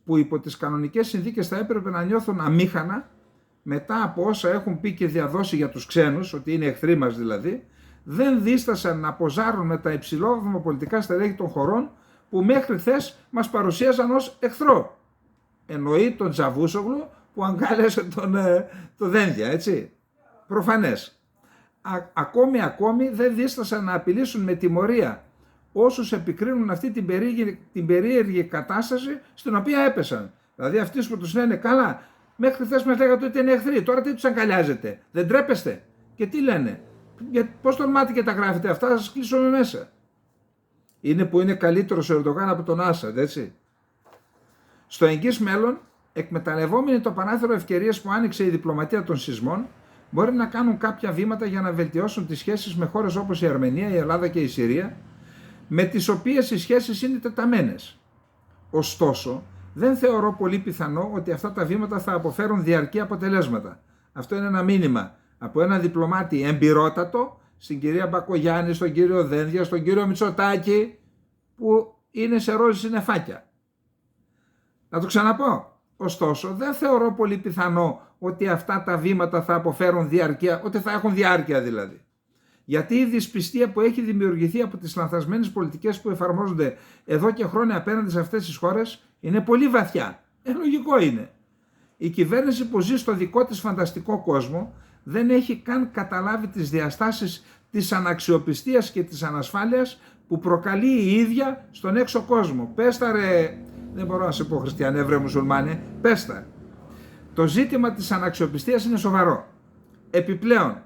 που υπό τις κανονικές συνθήκες θα έπρεπε να νιώθουν αμήχανα μετά από όσα έχουν πει και διαδώσει για τους ξένους, ότι είναι εχθροί μας δηλαδή, δεν δίστασαν να ποζάρουν με τα υψηλόβαθμα πολιτικά στελέχη των χωρών που μέχρι χθες μας παρουσίαζαν ως εχθρό. Εννοεί τον Τσαβούσογλου που αγκάλεσε τον Δένδια, έτσι. Προφανές. Ακόμη δεν δίστασαν να απειλήσουν με τιμωρία όσους επικρίνουν αυτή την περίεργη κατάσταση στην οποία έπεσαν. Δηλαδή αυτοί που τους λένε καλά, μέχρι χθες μας λέγατε ότι είναι εχθροί, τώρα τι τους αγκαλιάζετε, δεν τρέπεστε. Και τι λένε, πώς τολμάτε και τα γράφετε αυτά, θα σας κλείσουμε μέσα. Είναι που είναι καλύτερος ο Ερντογάν από τον Άσαντ, έτσι. Στο εγγύς μέλλον, εκμεταλλευόμενοι το παράθυρο ευκαιρίες που άνοιξε η διπλωματία των σεισμών, μπορεί να κάνουν κάποια βήματα για να βελτιώσουν τις σχέσεις με χώρες όπως η Αρμενία, η Ελλάδα και η Συρία, με τις οποίες οι σχέσεις είναι τεταμένες. Ωστόσο, δεν θεωρώ πολύ πιθανό ότι αυτά τα βήματα θα αποφέρουν διαρκή αποτελέσματα. Αυτό είναι ένα μήνυμα από ένα διπλωμάτη εμπειρότατο στην κυρία Μπακογιάννη, στον κύριο Δένδια, στον κύριο Μητσοτάκη, που είναι σε ροζ συννεφάκια. Να το ξαναπώ. Ωστόσο, δεν θεωρώ πολύ πιθανό ότι αυτά τα βήματα θα αποφέρουν διαρκεία, ότι θα έχουν διάρκεια δηλαδή. Γιατί η δυσπιστία που έχει δημιουργηθεί από τις λανθασμένες πολιτικές που εφαρμόζονται εδώ και χρόνια απέναντι σε αυτές τις χώρες είναι πολύ βαθιά. Λογικό είναι. Η κυβέρνηση που ζει στο δικό της φανταστικό κόσμο δεν έχει καν καταλάβει τις διαστάσεις της αναξιοπιστίας και της ανασφάλειας που προκαλεί η ίδια στον έξω κόσμο. Πέστα ρε, δεν μπορώ να σε πω χριστιανέ, βρε μουσουλμάνε, πέστα. Το ζήτημα της αναξιοπιστίας είναι σοβαρό. Επιπλέον,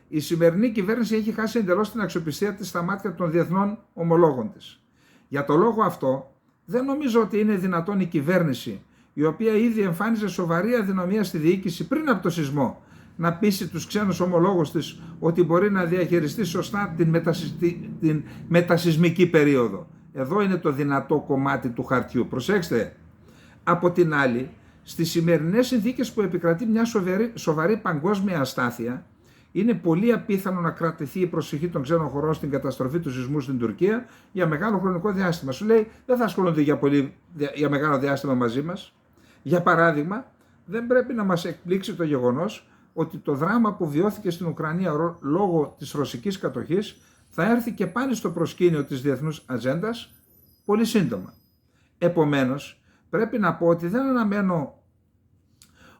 η σημερινή κυβέρνηση έχει χάσει εντελώς την αξιοπιστία της στα μάτια των διεθνών ομολόγων της. Για το λόγο αυτό, δεν νομίζω ότι είναι δυνατόν η κυβέρνηση, η οποία ήδη εμφάνιζε σοβαρή αδυναμία στη διοίκηση πριν από το σεισμό, να πείσει τους ξένους ομολόγους της ότι μπορεί να διαχειριστεί σωστά την μετασεισμική περίοδο. Εδώ είναι το δυνατό κομμάτι του χαρτιού. Προσέξτε. Από την άλλη, στις σημερινές συνθήκες που επικρατεί μια σοβαρή παγκόσμια αστάθεια, είναι πολύ απίθανο να κρατηθεί η προσοχή των ξένων χωρών στην καταστροφή του σεισμού στην Τουρκία για μεγάλο χρονικό διάστημα. Σου λέει, δεν θα ασχολούνται για μεγάλο διάστημα μαζί μας. Για παράδειγμα, δεν πρέπει να μας εκπλήξει το γεγονός ότι το δράμα που βιώθηκε στην Ουκρανία λόγω της ρωσικής κατοχής θα έρθει και πάλι στο προσκήνιο της διεθνούς ατζέντας πολύ σύντομα. Επομένως, πρέπει να πω ότι δεν αναμένω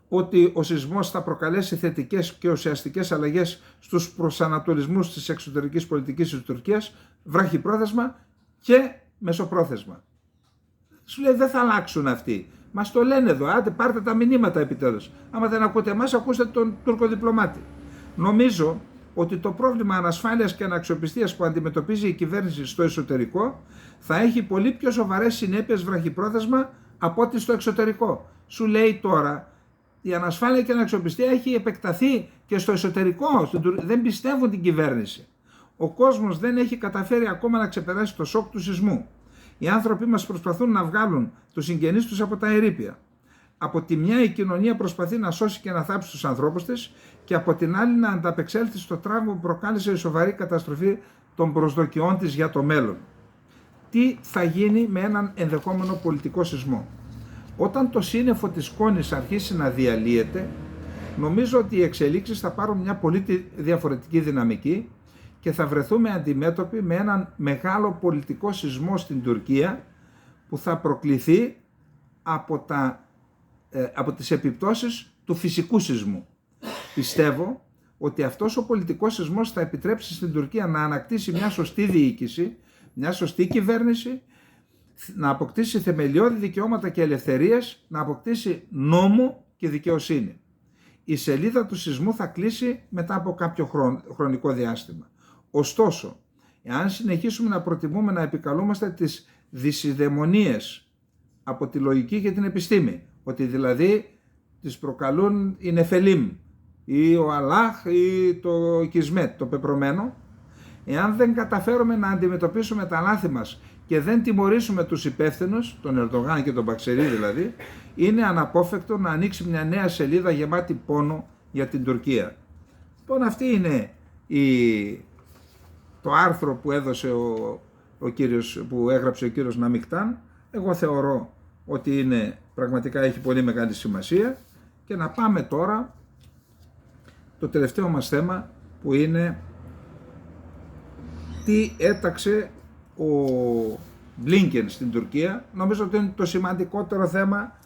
ότι ο σεισμός θα προκαλέσει θετικές και ουσιαστικές αλλαγές στους προσανατολισμούς της εξωτερικής πολιτικής της Τουρκίας, βραχυπρόθεσμα και μεσοπρόθεσμα. Σου λέει δεν θα αλλάξουν αυτοί. Μας το λένε εδώ, άντε πάρτε τα μηνύματα επιτέλους. Άμα δεν ακούτε εμάς, ακούστε τον Τούρκο διπλωμάτη. Νομίζω ότι το πρόβλημα ανασφάλειας και αναξιοπιστίας που αντιμετωπίζει η κυβέρνηση στο εσωτερικό θα έχει πολύ πιο σοβαρές συνέπειες βραχυπρόθεσμα από ό,τι στο εξωτερικό. Σου λέει τώρα, η ανασφάλεια και η αναξιοπιστία έχει επεκταθεί και στο εσωτερικό, δεν πιστεύουν την κυβέρνηση. Ο κόσμος δεν έχει καταφέρει ακόμα να ξεπεράσει το σοκ του σεισμού. Οι άνθρωποι μας προσπαθούν να βγάλουν τους συγγενείς τους από τα ερείπια. Από τη μια η κοινωνία προσπαθεί να σώσει και να θάψει τους ανθρώπους της και από την άλλη να ανταπεξέλθει στο τραύμα που προκάλεσε η σοβαρή καταστροφή των προσδοκιών της για το μέλλον. Τι θα γίνει με έναν ενδεχόμενο πολιτικό σεισμό? Όταν το σύννεφο της σκόνης αρχίσει να διαλύεται, νομίζω ότι οι εξελίξεις θα πάρουν μια πολύ διαφορετική δυναμική και θα βρεθούμε αντιμέτωποι με έναν μεγάλο πολιτικό σεισμό στην Τουρκία που θα προκληθεί από τις επιπτώσεις του φυσικού σεισμού. Πιστεύω ότι αυτός ο πολιτικός σεισμός θα επιτρέψει στην Τουρκία να ανακτήσει μια σωστή διοίκηση, μια σωστή κυβέρνηση, να αποκτήσει θεμελιώδη δικαιώματα και ελευθερίες, να αποκτήσει νόμο και δικαιοσύνη. Η σελίδα του σεισμού θα κλείσει μετά από κάποιο χρονικό διάστημα. Ωστόσο, εάν συνεχίσουμε να προτιμούμε να επικαλούμαστε τις δυσιδαιμονίες από τη λογική και την επιστήμη, ότι δηλαδή τις προκαλούν οι Νεφελίμ ή ο Αλάχ ή το Κισμέτ, το πεπρωμένο, εάν δεν καταφέρουμε να αντιμετωπίσουμε τα λάθη μας και δεν τιμωρήσουμε τους υπεύθυνους, τον Ερντογάν και τον Μπαξερί δηλαδή, είναι αναπόφευκτο να ανοίξει μια νέα σελίδα γεμάτη πόνο για την Τουρκία. Λοιπόν, αυτή είναι το άρθρο που έδωσε που έγραψε ο κύριος Ναμικτάν. Εγώ θεωρώ ότι πραγματικά έχει πολύ μεγάλη σημασία. Και να πάμε τώρα το τελευταίο μας θέμα, που είναι τι έταξε ο Μπλίνκεν στην Τουρκία. Νομίζω ότι είναι το σημαντικότερο θέμα,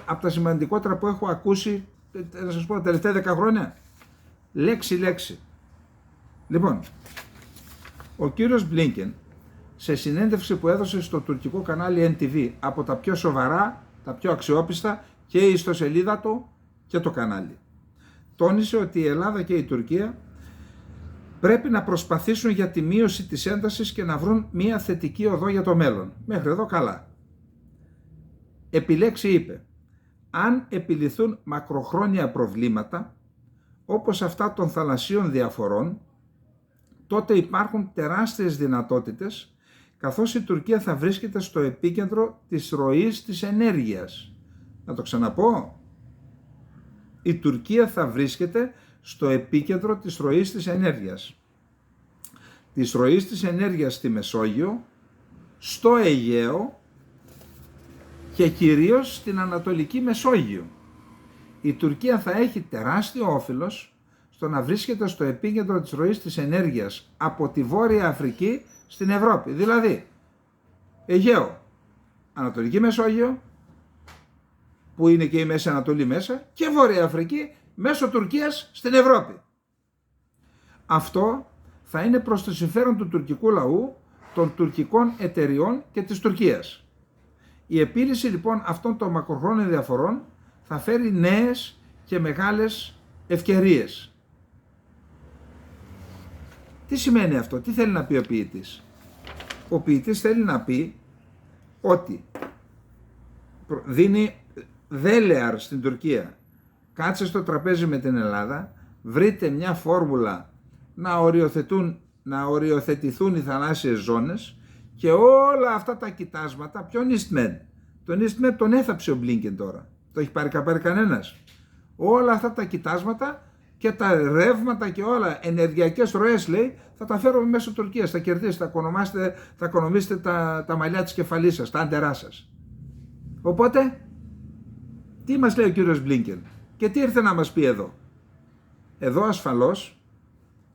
από τα σημαντικότερα που έχω ακούσει, να σας πω, τα τελευταία 10 χρόνια. Λέξη. Λοιπόν, ο κύριος Μπλίνκεν, σε συνέντευξη που έδωσε στο τουρκικό κανάλι NTV, από τα πιο σοβαρά, τα πιο αξιόπιστα, και η ιστοσελίδα του και το κανάλι, τόνισε ότι η Ελλάδα και η Τουρκία πρέπει να προσπαθήσουν για τη μείωση της έντασης και να βρουν μια θετική οδό για το μέλλον. Μέχρι εδώ καλά. Επιλέξει, είπε, αν επιληθούν μακροχρόνια προβλήματα, όπως αυτά των θαλασσίων διαφορών, τότε υπάρχουν τεράστιες δυνατότητες, καθώς η Τουρκία θα βρίσκεται στο επίκεντρο της ροής της ενέργειας. Να το ξαναπώ. Η Τουρκία θα βρίσκεται στο επίκεντρο της ροής της ενέργειας. Της ροής της ενέργειας στη Μεσόγειο, στο Αιγαίο και κυρίως στην Ανατολική Μεσόγειο. Η Τουρκία θα έχει τεράστιο όφελος στο να βρίσκεται στο επίκεντρο της ροής της ενέργειας από τη Βόρεια Αφρική στην Ευρώπη. Δηλαδή, Αιγαίο, Ανατολική Μεσόγειο, που είναι και η Μέση Ανατολή μέσα, και Βόρεια Αφρική μέσω Τουρκίας στην Ευρώπη. Αυτό θα είναι προς το συμφέρον του τουρκικού λαού, των τουρκικών εταιριών και της Τουρκίας. Η επίλυση λοιπόν αυτών των μακροχρόνιων διαφορών θα φέρει νέες και μεγάλες ευκαιρίες. Τι σημαίνει αυτό, τι θέλει να πει ο ποιητής? Ο ποιητής θέλει να πει ότι δίνει δέλεαρ στην Τουρκία. Κάτσε στο τραπέζι με την Ελλάδα, βρείτε μια φόρμουλα να οριοθετηθούν οι θαλάσσιες ζώνες και όλα αυτά τα κοιτάσματα. Ποιον EastMed? Τον EastMed τον έθαψε ο Μπλίνκεν τώρα. Το έχει πάρει κανένας? Όλα αυτά τα κοιτάσματα και τα ρεύματα και όλα, ενεργειακές ροές λέει, θα τα φέρουμε μέσω Τουρκίας, θα κερδίσετε, θα οικονομήσετε τα μαλλιά της κεφαλής σας, τα άντερά σας. Οπότε, τι μας λέει ο κύριος Μπλίνκεν και τι ήρθε να μας πει εδώ? Εδώ ασφαλώς,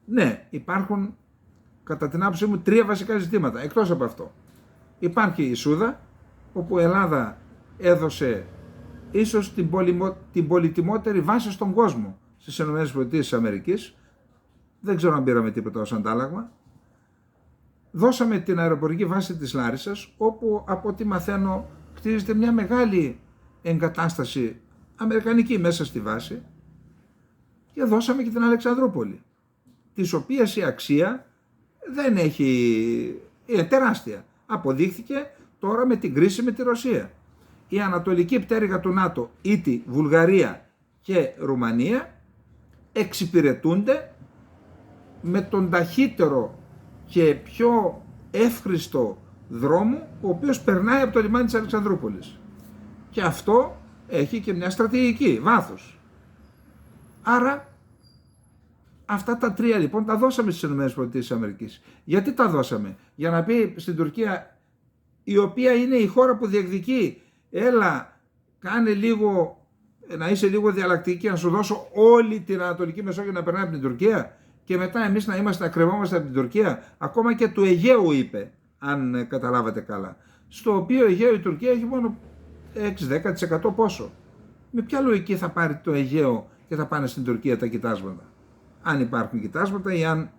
ναι, υπάρχουν κατά την άποψή μου 3 βασικά ζητήματα. Εκτός από αυτό, υπάρχει η Σούδα, όπου η Ελλάδα έδωσε ίσως την πολυτιμότερη βάση στον κόσμο στις ΗΠΑ. Δεν ξέρω αν πήραμε τίποτα ως αντάλλαγμα. Δώσαμε την αεροπορική βάση της Λάρισσας, όπου από ό,τι μαθαίνω κτίζεται μια μεγάλη εγκατάσταση αμερικανική μέσα στη βάση, και δώσαμε και την Αλεξανδρούπολη, της οποίας η αξία δεν είναι τεράστια. Αποδείχθηκε τώρα με την κρίση με τη Ρωσία. Η ανατολική πτέρυγα του ΝΑΤΟ, ήτι Βουλγαρία και Ρουμανία, εξυπηρετούνται με τον ταχύτερο και πιο εύχριστο δρόμο, ο οποίος περνάει από το λιμάνι της Αλεξανδρούπολης. Και αυτό έχει και μια στρατηγική βάθος. Άρα αυτά τα 3 λοιπόν τα δώσαμε στις ΗΠΑ. Γιατί τα δώσαμε? Για να πει στην Τουρκία, η οποία είναι η χώρα που διεκδικεί, έλα κάνε λίγο, να είσαι λίγο διαλλακτική, να σου δώσω όλη την Ανατολική Μεσόγειο να περνάει από την Τουρκία, και μετά εμείς να κρεμόμαστε από την Τουρκία. Ακόμα και του Αιγαίου είπε, αν καταλάβατε καλά. Στο οποίο Αιγαίο η Τουρκία έχει μόνο 6-10% πόσο. Με ποια λογική θα πάρει το Αιγαίο και θα πάνε στην Τουρκία τα κοιτάσματα? Αν υπάρχουν κοιτάσματα ή αν...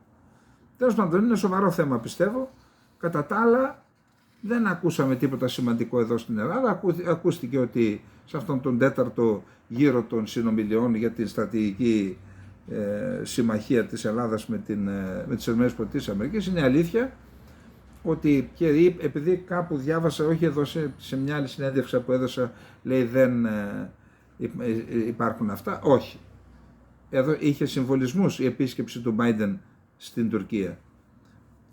Τέλος πάντων, είναι σοβαρό θέμα, πιστεύω. Κατά τα άλλα, δεν ακούσαμε τίποτα σημαντικό εδώ στην Ελλάδα. Ακούστηκε ότι σε αυτόν τον 4ο γύρο των συνομιλιών για την στρατηγική συμμαχία της Ελλάδας με τις ΗΠΑ, είναι αλήθεια ότι, και επειδή κάπου διάβασα, όχι εδώ σε μια άλλη συνέντευξη που έδωσα, λέει δεν υπάρχουν αυτά, όχι. Εδώ είχε συμβολισμούς η επίσκεψη του Biden στην Τουρκία.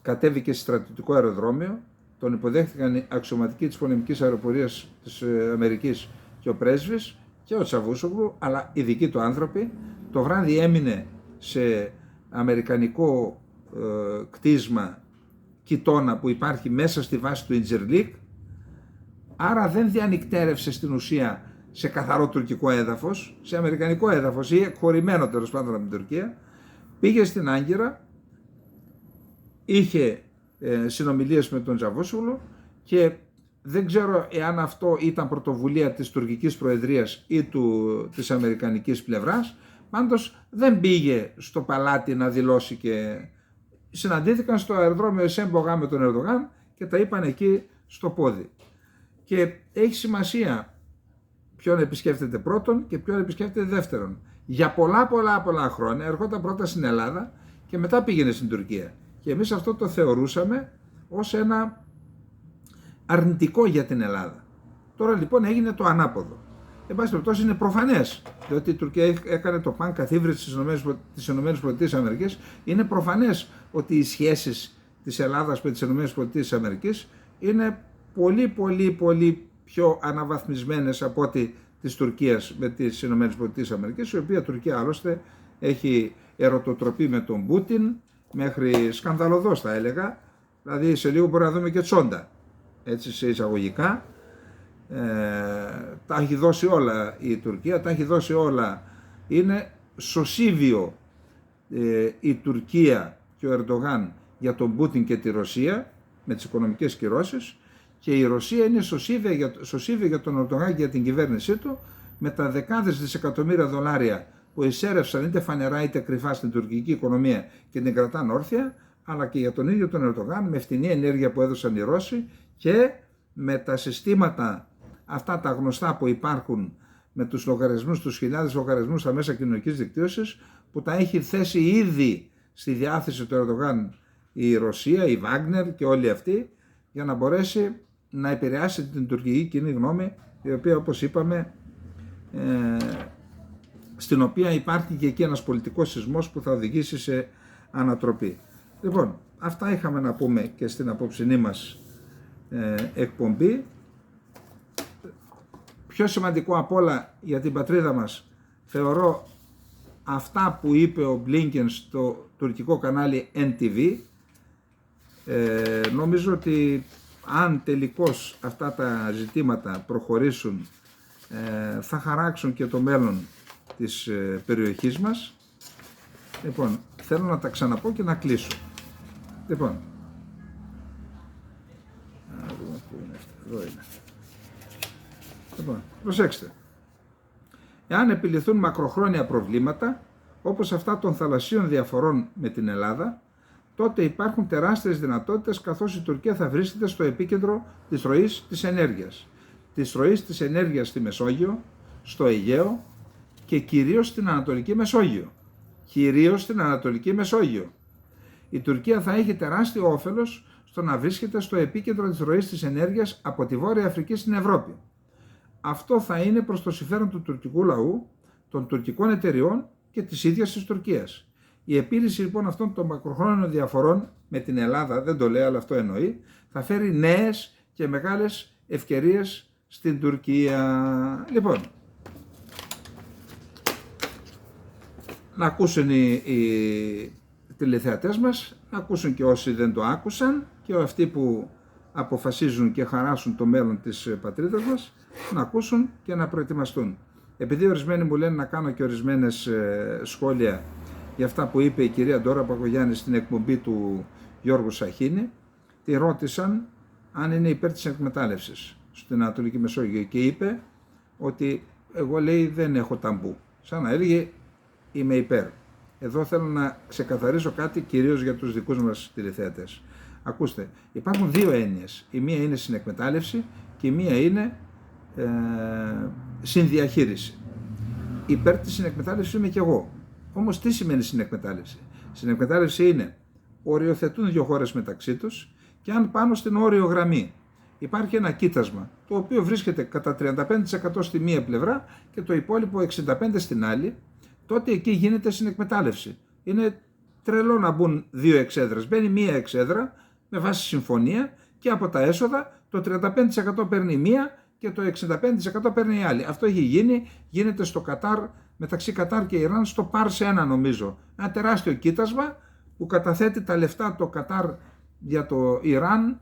Κατέβηκε σε στρατιωτικό αεροδρόμιο, τον υποδέχτηκαν οι αξιωματικοί της πολεμικής αεροπορίας της Αμερικής και ο πρέσβης και ο Τσαβούσογλου, αλλά οι δικοί του άνθρωποι. Το βράδυ έμεινε σε αμερικανικό κτίσμα κοιτώνα που υπάρχει μέσα στη βάση του Ιντζερλίκ, άρα δεν διανυκτέρευσε στην ουσία σε καθαρό τουρκικό έδαφος, σε αμερικανικό έδαφος ή εκχωρημένο τέλος πάντων από την Τουρκία. Πήγε στην Άγκυρα, είχε συνομιλίες με τον Τσαβούσογλου, και δεν ξέρω εάν αυτό ήταν πρωτοβουλία της τουρκικής προεδρίας ή της αμερικανικής πλευράς. Πάντως δεν πήγε στο παλάτι να δηλώσει, και συναντήθηκαν στο αεροδρόμιο Εσέμπογα με τον Ερντογάν και τα είπαν εκεί στο πόδι. Και έχει σημασία ποιον επισκέφτεται πρώτον και ποιον επισκέφτεται δεύτερον. Για πολλά χρόνια ερχόταν πρώτα στην Ελλάδα και μετά πήγαινε στην Τουρκία. Και εμείς αυτό το θεωρούσαμε ως ένα αρνητικό για την Ελλάδα. Τώρα λοιπόν έγινε το ανάποδο. Εν πάση περιπτώσει είναι προφανές, διότι η Τουρκία έκανε το παν καθίβρι της ΗΠΑ. Είναι προφανές ότι οι σχέσεις της Ελλάδας με τις ΗΠΑ είναι πολύ πιο αναβαθμισμένες από ό,τι της Τουρκίας με τις ΗΠΑ, η οποία Τουρκία άλλωστε έχει ερωτοτροπή με τον Πούτιν μέχρι σκανδαλωδώς, θα έλεγα. Δηλαδή σε λίγο μπορεί να δούμε και τσόντα, έτσι σε εισαγωγικά. Τα έχει δώσει όλα η Τουρκία, τα έχει δώσει όλα. Είναι σωσίβιο η Τουρκία και ο Ερντογάν για τον Πούτιν και τη Ρωσία με τις οικονομικές κυρώσεις, και η Ρωσία είναι σωσίβια για τον Ερντογάν και για την κυβέρνησή του με τα δεκάδες δισεκατομμύρια δολάρια που εισέρευσαν είτε φανερά είτε κρυφά στην τουρκική οικονομία και την κρατάνε όρθια, αλλά και για τον ίδιο τον Ερντογάν με φτηνή ενέργεια που έδωσαν οι Ρώσοι και με τα συστήματα αυτά τα γνωστά που υπάρχουν με τους λογαριασμούς, τους χιλιάδες λογαριασμούς στα μέσα κοινωνικής δικτύωσης, που τα έχει θέσει ήδη στη διάθεση του Ερντογάν η Ρωσία, η Βάγνερ και όλοι αυτοί, για να μπορέσει να επηρεάσει την τουρκική κοινή γνώμη, η οποία, όπως είπαμε, στην οποία υπάρχει και εκεί ένας πολιτικός σεισμός που θα οδηγήσει σε ανατροπή. Λοιπόν, αυτά είχαμε να πούμε και στην απόψινή μας εκπομπή. Πιο σημαντικό απ' όλα για την πατρίδα μας θεωρώ αυτά που είπε ο Μπλίνκεν στο τουρκικό κανάλι NTV. Νομίζω ότι αν τελικώς αυτά τα ζητήματα προχωρήσουν, θα χαράξουν και το μέλλον της περιοχής μας. Λοιπόν, θέλω να τα ξαναπώ και να κλείσω. Λοιπόν, να δούμε πού είναι αυτό. Εδώ είναι. Λοιπόν, προσέξτε. Εάν επιληθούν μακροχρόνια προβλήματα, όπως αυτά των θαλασσίων διαφορών με την Ελλάδα, τότε υπάρχουν τεράστιες δυνατότητες, καθώς η Τουρκία θα βρίσκεται στο επίκεντρο της ροής της ενέργειας. Της ροής της ενέργειας στη Μεσόγειο, στο Αιγαίο και κυρίως στην Ανατολική Μεσόγειο. Κυρίως στην Ανατολική Μεσόγειο. Η Τουρκία θα έχει τεράστιο όφελος στο να βρίσκεται στο επίκεντρο της ροής της ενέργειας από τη Βόρεια Αφρική στην Ευρώπη. Αυτό θα είναι προς το συμφέρον του τουρκικού λαού, των τουρκικών εταιριών και της ίδιας της Τουρκίας. Η επίλυση λοιπόν αυτών των μακροχρόνιων διαφορών με την Ελλάδα, δεν το λέει αλλά αυτό εννοεί, θα φέρει νέες και μεγάλες ευκαιρίες στην Τουρκία. Λοιπόν, να ακούσουν οι τηλεθεατές μας, να ακούσουν και όσοι δεν το άκουσαν και αυτοί που αποφασίζουν και χαράσουν το μέλλον της πατρίδας μας, να ακούσουν και να προετοιμαστούν. Επειδή ορισμένοι μου λένε να κάνω και ορισμένες σχόλια για αυτά που είπε η κυρία Ντόρα Παγκογιάννη στην εκπομπή του Γιώργου Σαχίνη, τη ρώτησαν αν είναι υπέρ της εκμετάλλευσης στην Ανατολική Μεσόγειο και είπε ότι εγώ, λέει, δεν έχω ταμπού. Σαν να έλεγε είμαι υπέρ. Εδώ θέλω να ξεκαθαρίσω κάτι κυρίως για τους δικούς μας τηλεθεατές. Ακούστε, υπάρχουν δύο έννοιες. Η μία είναι συνεκμετάλλευση και η μία είναι συνδιαχείριση. Υπέρ της συνεκμετάλλευσης είμαι και εγώ. Όμως τι σημαίνει συνεκμετάλλευση? Συνεκμετάλλευση είναι οριοθετούν δύο χώρες μεταξύ τους και αν πάνω στην όριο γραμμή υπάρχει ένα κοίτασμα το οποίο βρίσκεται κατά 35% στη μία πλευρά και το υπόλοιπο 65% στην άλλη, τότε εκεί γίνεται συνεκμετάλλευση. Είναι τρελό να μπουν δύο εξέδρες. Μπαίνει μία εξέδρα με βάση συμφωνία και από τα έσοδα το 35% παίρνει μία και το 65% παίρνει η άλλη. Αυτό έχει γίνει, γίνεται στο Κατάρ, μεταξύ Κατάρ και Ιράν, στο Πάρς 1 νομίζω. Ένα τεράστιο κοίτασμα που καταθέτει τα λεφτά το Κατάρ για το Ιράν,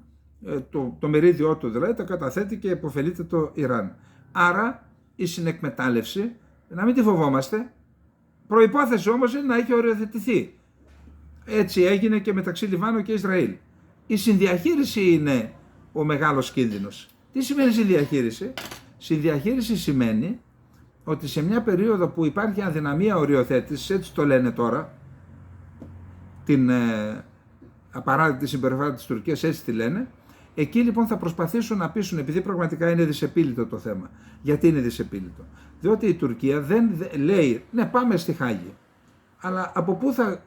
το μερίδιό του δηλαδή, τα καταθέτει και υποφελείται το Ιράν. Άρα η συνεκμετάλλευση, να μην τη φοβόμαστε, προϋπόθεση όμως είναι να έχει οριοθετηθεί. Έτσι έγινε και μεταξύ Λιβάνου και Ισραήλ. Η συνδιαχείριση είναι ο μεγάλος κίνδυνος. Τι σημαίνει συνδιαχείριση? Συνδιαχείριση σημαίνει ότι σε μια περίοδο που υπάρχει αδυναμία οριοθέτησης, έτσι το λένε τώρα, την απαράδεκτη συμπεριφορά της Τουρκίας, έτσι τη λένε, εκεί λοιπόν θα προσπαθήσουν να πείσουν, επειδή πραγματικά είναι δυσεπίλητο το θέμα. Γιατί είναι δυσεπίλητο? Διότι η Τουρκία δεν λέει, ναι, πάμε στη Χάγη, αλλά από πού θα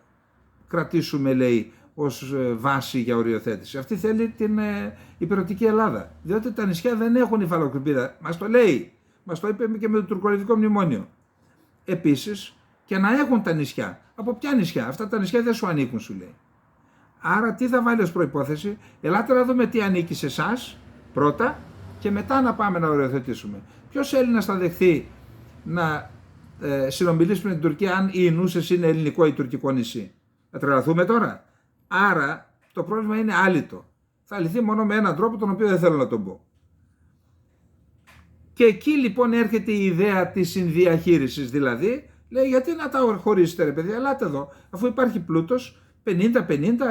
κρατήσουμε, λέει, ως βάση για οριοθέτηση? Αυτή θέλει την υπηρετική Ελλάδα, διότι τα νησιά δεν έχουν υφαλοκρηπίδα. Μας το λέει, μας το είπε και με το τουρκολιβικό μνημόνιο. Επίσης, και να έχουν τα νησιά. Από ποια νησιά? Αυτά τα νησιά δεν σου ανήκουν, σου λέει. Άρα τι θα βάλει ως προϋπόθεση? Ελάτε να δούμε τι ανήκει σε εσάς πρώτα και μετά να πάμε να οριοθετήσουμε. Ποιος Έλληνας θα δεχθεί να συνομιλήσουμε με την Τουρκία αν η Ινούσες είναι ελληνικό ή τουρκικό νησί? Θα τρελαθούμε τώρα? Άρα το πρόβλημα είναι άλυτο. Θα λυθεί μόνο με έναν τρόπο, τον οποίο δεν θέλω να τον πω. Και εκεί λοιπόν έρχεται η ιδέα της συνδιαχείρισης, δηλαδή λέει γιατί να τα χωρίσετε ρε παιδιά, ελάτε εδώ, αφού υπάρχει πλούτος 50-50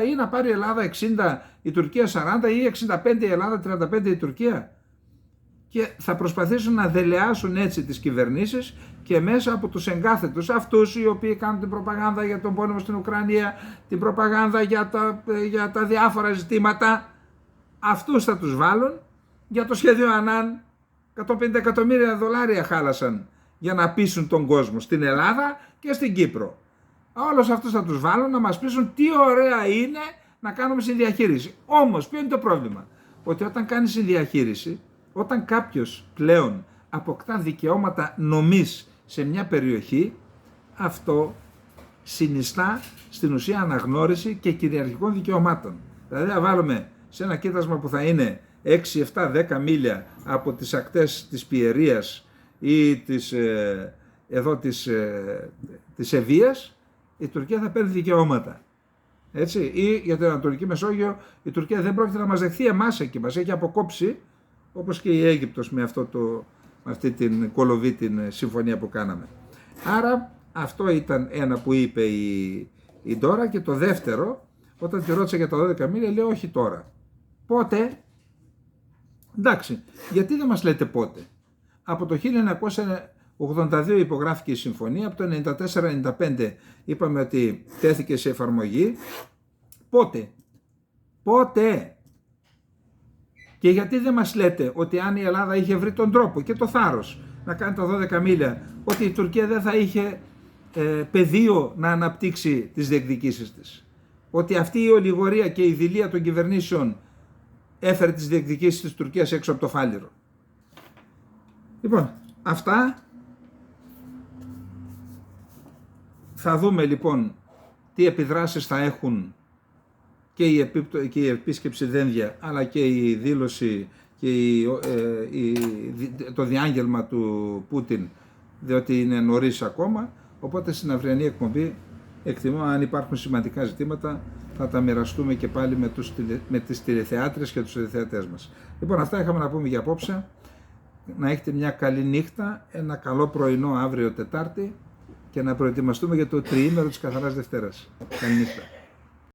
ή να πάρει η Ελλάδα 60, η Τουρκία 40 ή 65 η Ελλάδα, 35 η Τουρκία. Και θα προσπαθήσουν να δελεάσουν έτσι τις κυβερνήσεις και μέσα από τους εγκάθετους, αυτούς οι οποίοι κάνουν την προπαγάνδα για τον πόλεμο στην Ουκρανία, την προπαγάνδα για τα διάφορα ζητήματα, αυτούς θα τους βάλουν για το σχέδιο Ανάν. 150 εκατομμύρια δολάρια χάλασαν για να πείσουν τον κόσμο στην Ελλάδα και στην Κύπρο. Όλους αυτούς θα τους βάλουν να μας πείσουν τι ωραία είναι να κάνουμε συνδιαχείριση. Όμως ποιο είναι το πρόβλημα? Ότι όταν κάνεις συνδιαχείριση, όταν κάποιος πλέον αποκτά δικαιώματα νομής σε μια περιοχή, αυτό συνιστά στην ουσία αναγνώριση και κυριαρχικών δικαιωμάτων. Δηλαδή θα βάλουμε σε ένα κοίτασμα που θα είναι 6, 7, 10 μίλια από τις ακτές της Πιερίας ή της Ευβοίας, η Τουρκία θα παίρνει δικαιώματα. Έτσι, ή για την Ανατολική Μεσόγειο η Τουρκία δεν πρόκειται να μας δεχθεί εμάς εκεί, μας έχει αποκόψει, όπως και η Αίγυπτος με αυτή την κολοβή την συμφωνία που κάναμε. Άρα Αυτό ήταν ένα που είπε η Ντόρα, και το δεύτερο, όταν τη ρώτησα για τα 12 μίλια, λέει όχι τώρα. Πότε? Εντάξει, γιατί δεν μας λέτε πότε? Από το 1982 υπογράφηκε η συμφωνία, από το 1994-1995 είπαμε ότι τέθηκε σε εφαρμογή. Πότε? Και γιατί δεν μας λέτε ότι αν η Ελλάδα είχε βρει τον τρόπο και το θάρρος να κάνει τα 12 μίλια, ότι η Τουρκία δεν θα είχε πεδίο να αναπτύξει τις διεκδικήσεις της? Ότι αυτή η ολιγορία και η δειλία των κυβερνήσεων έφερε τις διεκδικήσεις της Τουρκίας έξω από το φάληρο. Λοιπόν, αυτά. Θα δούμε λοιπόν τι επιδράσεις θα έχουν και η επίσκεψη Δένδια, αλλά και η δήλωση και το διάγγελμα του Πούτιν, διότι είναι νωρίς ακόμα. Οπότε στην αυριανή εκπομπή εκτιμώ, αν υπάρχουν σημαντικά ζητήματα, θα τα μοιραστούμε και πάλι με τις τηλεθεάτρες και τους τηλεθεατές μας. Λοιπόν, αυτά είχαμε να πούμε για απόψε. Να έχετε μια καλή νύχτα, ένα καλό πρωινό αύριο Τετάρτη, και να προετοιμαστούμε για το τριήμερο της Καθαράς Δευτέρας. Καλή νύχτα.